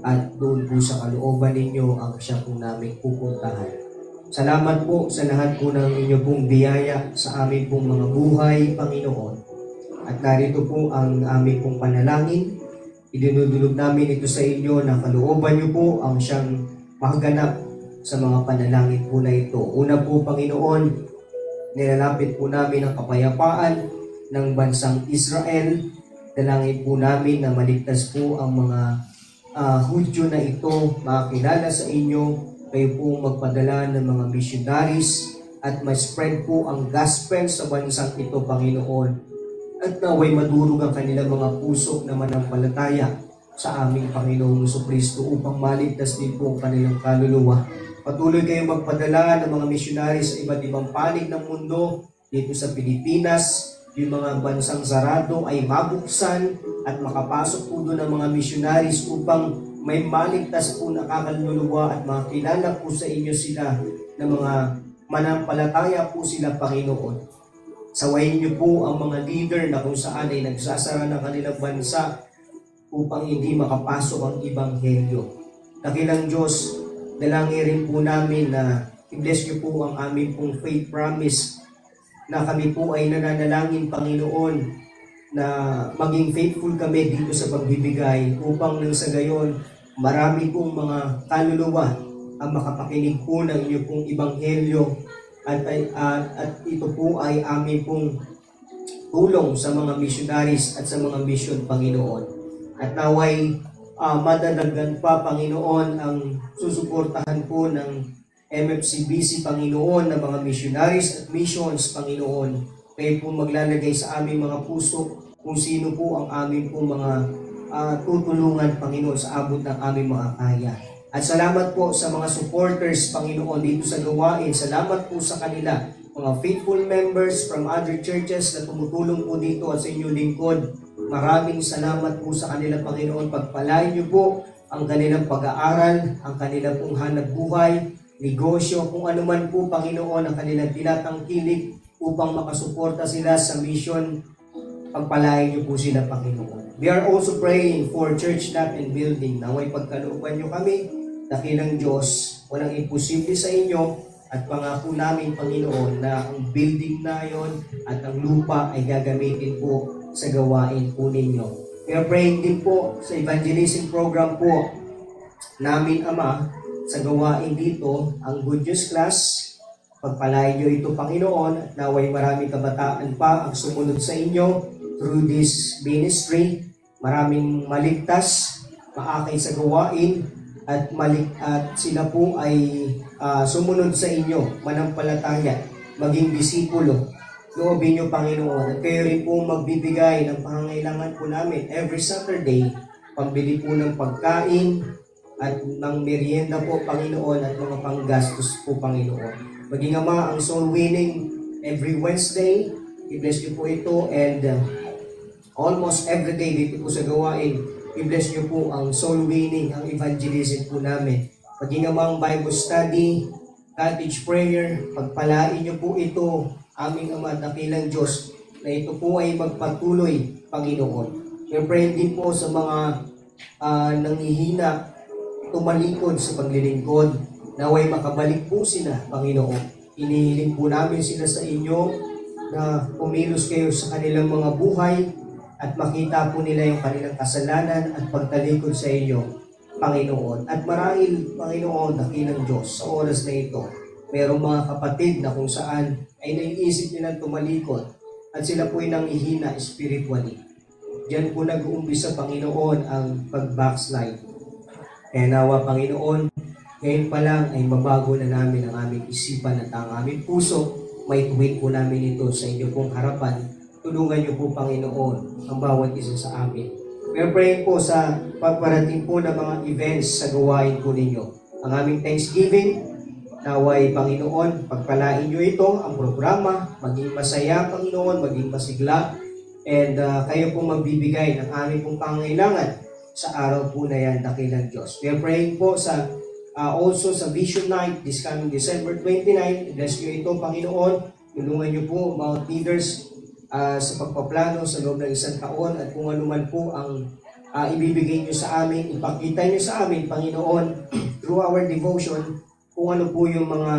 at doon po sa kalooban ninyo ang siya po namin pupuntahan. Salamat po sa lahat po ng inyo pong biyaya sa aming pong mga buhay, Panginoon. At narito po ang aming pong panalangin. Idinudulog namin ito sa inyo na kalooban niyo po ang siyang maganap sa mga panalangin po na ito. Una po, Panginoon, nilalapit po namin ang kapayapaan ng bansang Israel. Dalangin po namin na maligtas po ang mga Hudyo na ito, makakilala sa inyo. Kayo po magpadala ng mga missionaries at ma-spread po ang gospel sa bansang ito, Panginoon. At naway madurog ang kanilang mga puso na manampalataya sa aming Panginoong Jesucristo upang maligtas din po ang kanilang kaluluwa. Patuloy kayong magpadala ng mga missionaries sa iba't ibang panig ng mundo dito sa Pilipinas. Yung mga bansang sarado ay mabuksan at makapasok po doon ang mga missionaries upang may maligtas po na kaluluwa at makilala po sa inyo sila na mga manampalataya po sila, Panginoon. Sawayin niyo po ang mga leader na kung saan ay nagsasara ng kanilang bansa upang hindi makapasok ang Ebanghelyo. Dakilang Diyos, dalangin rin po namin na i-bless niyo po ang aming pong faith promise na kami po ay nananalangin, Panginoon, na maging faithful kami dito sa pagbibigay upang nang sa gayon, marami pong mga kaluluwa ang makapakinig po ng inyo pong Ebanghelyo at ito po ay aming pong tulong sa mga missionaries at sa mga mission, Panginoon. At naway madadagdagan pa, Panginoon, ang susuportahan po ng MFCBC, Panginoon, ng mga missionaries at missions, Panginoon. Kayo po maglalagay sa aming mga puso kung sino po ang aming po mga tutulungan, Panginoon, sa abot ng aming mga kaya. At salamat po sa mga supporters, Panginoon, dito sa gawain. Salamat po sa kanila, mga faithful members from other churches na tumutulong po dito at sa inyong lingkod. Maraming salamat po sa kanila, Panginoon. Pagpalain niyo po ang kanilang pag-aaral, ang kanilang pong hanap buhay, negosyo, kung ano man po, Panginoon, ang kanilang tinatangkilik upang makasuporta sila sa mission. Pagpalain niyo po sila, Panginoon. We are also praying for church lot and building. Naway pagkalooban niyo kami, dakilang Diyos, walang imposible sa inyo at pangako namin, Panginoon, na ang building na yon at ang lupa ay gagamitin po sa gawain po ninyo. We are praying din po sa evangelism program po namin, Ama, sa gawain dito, ang Good News Class. Pagpalain nyo ito, Panginoon, at naway maraming kabataan pa ang sumunod sa inyo through this ministry. Maraming maligtas, maakay sa gawain, at sila po ay sumunod sa inyo, manampalataya, maging disipulo. Loobin nyo, Panginoon, at kayo rin po magbibigay ng pangangailangan po namin every Saturday, pambili po ng pagkain at ng merienda po, Panginoon, at mga panggastos po, Panginoon. Maging Ama, ang soul winning every Wednesday, i-bless nyo po ito, and almost every day dito po sa gawain, i-bless nyo po ang soul winning, ang evangelism po namin. Maging Ama, ang Bible study, cottage prayer, pagpalain nyo po ito, aming Ama at dakilang Diyos, na ito po ay magpatuloy, Panginoon. We're praying din po sa mga nanghihina, tumalikod sa paglilingkod, naway makabalik po sila, Panginoon. Inihiling po namin sila sa inyo na pumilos kayo sa kanilang mga buhay at makita po nila yung kanilang kasalanan at pagtalikod sa inyo, Panginoon. At marahil, Panginoon, dakilang Diyos, sa oras na ito, mayroong mga kapatid na kung saan ay naiisip nilang tumalikod at sila po ay nanghihina spiritually. Diyan po nag-uumpisa, Panginoon, ang pag-backslide. Kaya nawa, Panginoon, ngayon pa lang ay mabago na namin ang aming isipan at ang aming puso maituwid po namin ito sa inyo pong harapan. Tulungan niyo po, Panginoon, ang bawat isa sa amin. We are praying po sa pagparating po ng mga events sa gawain po ninyo. Ang aming Thanksgiving, naway, Panginoon, pagpalain niyo ito, ang programa, maging masaya, Panginoon, maging masigla, and kayo pong magbibigay ng aming pong pangailangan sa araw po na yan, dakilang Diyos. We are praying po sa also sa Vision Night this coming December 29. Bless niyo ito, Panginoon. Tulungan niyo po mga leaders sa pagpaplano sa loob ng isang taon at kung ano man po ang ibibigay niyo sa amin, ipakita niyo sa amin, Panginoon, through our devotion, kung ano po yung mga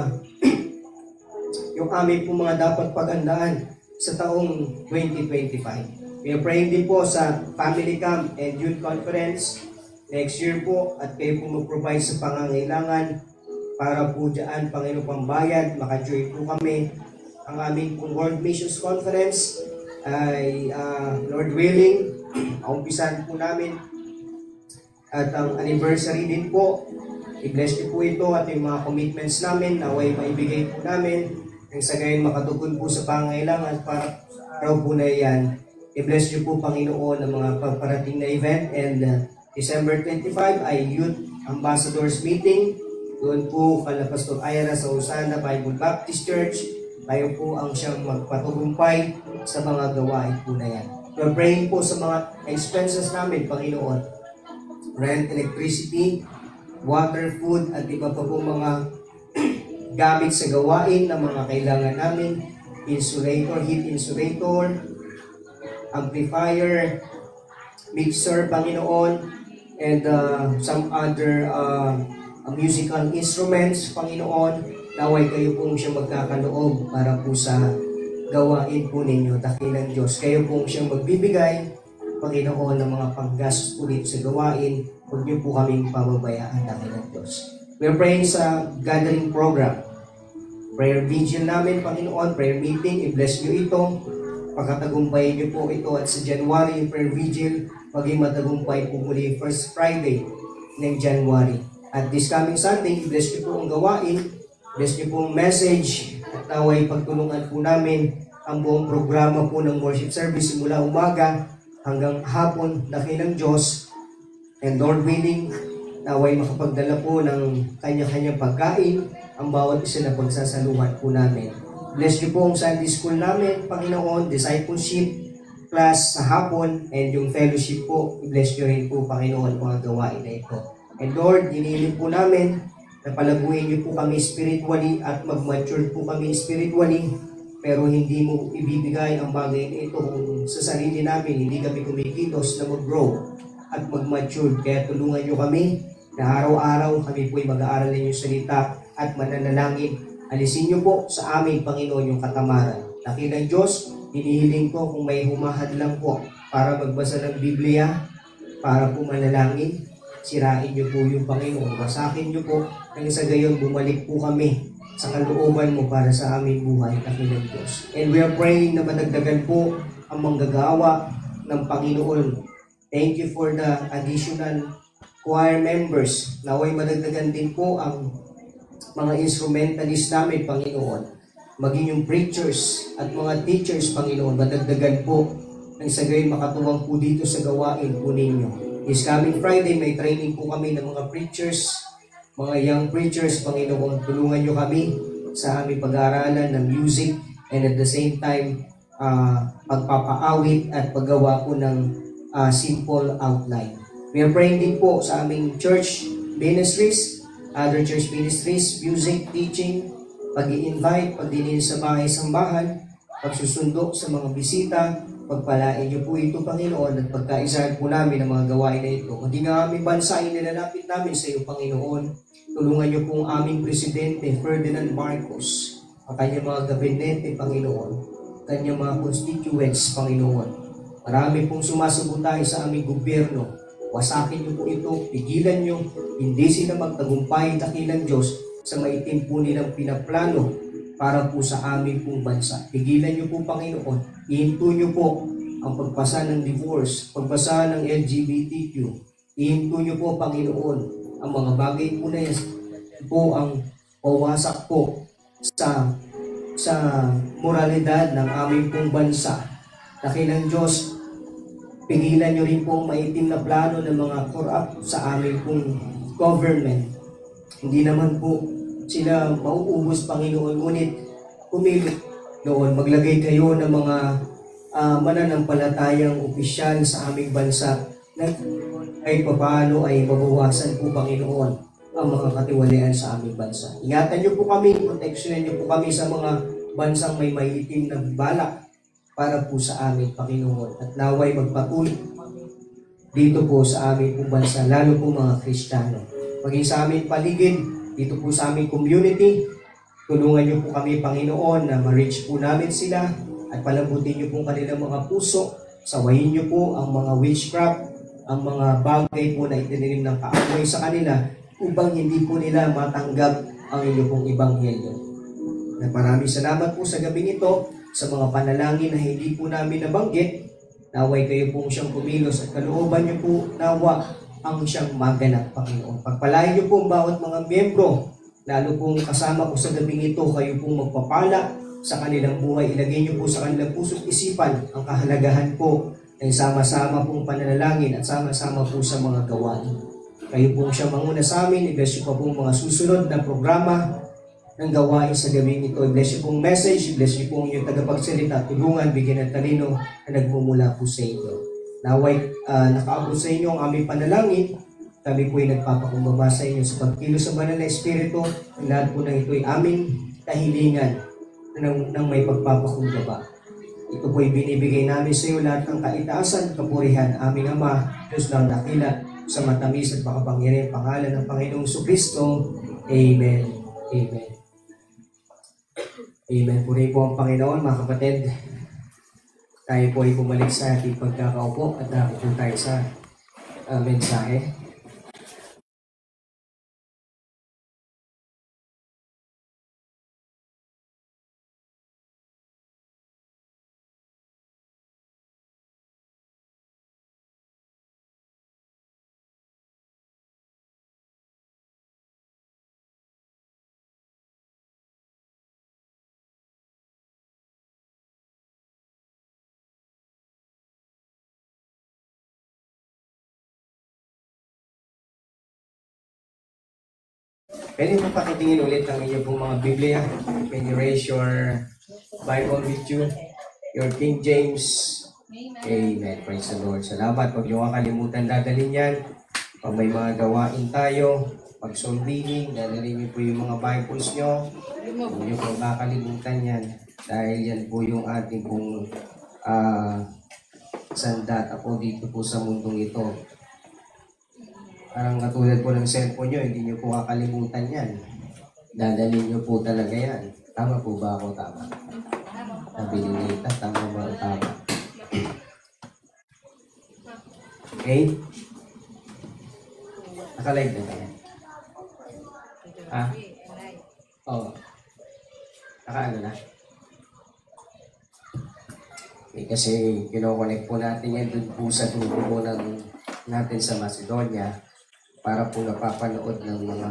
yung amin po mga dapat paghandaan sa taong 2025. We are praying din po sa Family Camp and Youth Conference next year po at kayo po mag-provide sa pangangailangan para po dyan, Panginoon Pambayad, maka-join po kami. Ang aming pong World Missions Conference ay Lord willing, umpisan po namin. At ang anniversary din po, i-bless niyo po ito at yung mga commitments namin, naway maibigay po namin. Ang sa gayon makatugon po sa pangailangan para sa araw po na yan. I-bless niyo po, Panginoon, ang mga pagparating na event. And December 25 ay Youth Ambassadors Meeting. Doon po kala Pastor Ira sa Osana Bible Baptist Church. Tayo po ang siyang magpatugumpay sa mga gawain po na yan. We're praying po sa mga expenses namin, Panginoon. Rent, electricity, water, food, at iba pa po mga gamit sa gawain na mga kailangan namin. Insulator, heat insulator, amplifier, mixer, Panginoon, and some other musical instruments, Panginoon. Naway kayo pong siyang magkakaloob para po sa gawain po ninyo, dakilang Diyos. Kayo pong siyang magbibigay, Panginoon, ng mga panggastos po dito sa gawain. Huwag niyo po kaming pababayaan, dakilang Diyos. We're praying sa gathering program. Prayer vigil namin, Panginoon, prayer meeting, i-bless niyo ito. Pagkatagumpayin niyo po ito at sa January, yung prayer vigil, maging matagumpay po muli first Friday ng January. At this coming Sunday, i-bless niyo po ang gawain. Bless niyo pong message at naway pagtulungan po namin ang buong programa po ng worship service mula umaga hanggang hapon, dakilang Diyos. And Lord willing, naway makapagdala po ng kanya-kanyang pagkain ang bawat isa na pagsasaluhan po namin. Bless niyo po ang Sunday School namin, Panginoon, discipleship class sa hapon, and yung fellowship po, bless niyo rin po, Panginoon, mga gawain na ito. And Lord, hinihiling po namin na palaguin niyo po kami spiritually at mag-mature po kami spiritually, pero hindi mo ibibigay ang bagay na ito kung sa sarili namin hindi kami kumikilos na mag-grow at mag-mature. Kaya tulungan niyo kami na araw-araw kami po'y mag-aaral ng iyong salita at mananalangin. Alisin niyo po sa amin, Panginoon, yung katamaran. Dakilang Diyos, hinihiling ko kung may humahadlang po para magbasa ng Biblia, para po manalangin, sirain niyo po yung Panginoon. Basakin niyo po, nang sa gayon bumalik po kami sa kalooban mo para sa aming buhay, dakilang Diyos. And we are praying na madagdagan po ang manggagawa ng Panginoon. Thank you for the additional choir members. Naway madagdagan din po ang mga instrumentalist namin, Panginoon. Maging yung preachers at mga teachers, Panginoon, madagdagan po nang sa gayon makatuwang po dito sa gawain po ninyo. This coming Friday, may training po kami ng mga preachers, mga young preachers, Panginoon. Tulungan nyo kami sa aming pag-aaralan ng music and at the same time, pagpapaawit at paggawa po ng simple outline. We are praying din po sa aming church ministries, other church ministries, music, teaching, pag-i-invite, pagdinin sa bahay-sambahan, pagsusundo sa mga bisita, pagpalain niyo po ito, Panginoon, at pagkaisahan po namin ang mga gawain na ito. Maging ang aming bansa ay nilalapit namin sa iyo, Panginoon. Tulungan niyo po ang aming Presidente, Ferdinand Marcos, ang kanyang mga gabinete, Panginoon, kanyang mga constituents, Panginoon. Marami pong sumasabutay sa aming gobyerno. Wasakin niyo po ito, pigilan niyo, hindi sila magtagumpay, dakilang Diyos, sa maitim po nilang pinaplano para po sa amin pong bansa. Pigilan niyo po, Panginoon. Ihinto niyo po ang pagpasa ng divorce, pagpasa ng LGBTQ. Ihinto niyo po, Panginoon, ang mga bagay po na yan po ang pawasak po sa moralidad ng aming pong bansa. Dakilang Diyos, pigilan nyo rin pong maitim na plano ng mga corrupt sa aming pong government. Hindi naman po sila mauubos, Panginoon, ngunit pumili noon, maglagay kayo ng mga mananampalatayang opisyal sa aming bansa na ay papaano ay mabawasan po, Panginoon, ang mga katiwalian sa aming bansa. Ingatan niyo po kami, proteksyonan niyo po kami sa mga bansang may maitim na balak para po sa amin, Panginoon. At naway magpatuloy dito po sa aming pong bansa, lalo po mga Kristiyano. Maging sa aming paligid, dito po sa aming community, tulungan niyo po kami, Panginoon, na ma-reach po namin sila at palambutin niyo po kanilang mga puso. Sawayin niyo po ang mga witchcraft, ang mga bagay po na itinirim ng kaaway sa kanila upang hindi po nila matanggap ang inyong pong ebanghelyo. Maraming salamat po sa gabi nito sa mga panalangin na hindi po namin nabanggit. Naway kayo pong siyang kumilos at kalooban niyo po nawa ang siyang maganap, Panginoon. Pagpalain niyo po ang bawat mga miyembro, lalo pong kasama ko sa gabi nito, kayo pong magpapala sa kanilang buhay. Ilagay niyo po sa kanilang puso't isipan ang kahalagahan po ng sama-sama pong pananalangin at sama-sama po sa mga gawain. Kayo pong siyang manguna sa amin. I-bless niyo pa pong mga susunod na programa ng gawain sa gabi nito. I-bless niyo pong message, i-bless niyo pong yung tagapagsalita, tulungan, bigyan ng talino na nagmumula po sa inyo. Naway nakaabot sa inyo ang aming panalangin. Kami po ay nagpapakumbaba sa inyo sa pagkilos sa banal na Espiritu. Ang lahat po na ito ay aming kahilingan ng may pagpapakumbaba. Ito po ay binibigay namin sa iyo lahat ng kaitaasan, kapurihan, aming Ama, Diyos lang dakila, sa matamis at makapangyarihang pangalan ng Panginoong Kristo. Amen. Amen. Amen. Puri po ang Panginoon, mga kapatid. Tayo po ay bumalik sa ating pagkakaupo at dapat po tayo sa mensahe. Pwede mo pakitingin ulit ang inyong pong mga Biblia. When you raise your Bible with you, your King James. Amen. Praise the Lord. Salamat. Huwag niyo kakalimutan dadalhin yan. Pag may mga gawain tayo, pag soul winning, dadalhin niyo po yung mga Bibles niyo. Huwag niyo pong kakalimutan yan. Dahil yan po yung ating pong sandata po dito po sa mundong ito. Parang katulad po ng cellphone nyo, hindi nyo po kakalimutan yan. Dadalhin nyo po talaga yan. Tama po ba ako? Tama. Sabi ni Nita, tama ba o tama? Okay? Nakalive na ba yan? Ha? Oo. Nakaano na? Okay, kasi kino-connect po natin yan dun po sa grupo po natin sa Macedonia. Para po napapanood ng mga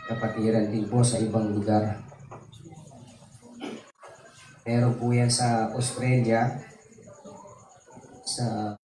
kapatiran din po sa ibang lugar. Meron po yan sa Australia, sa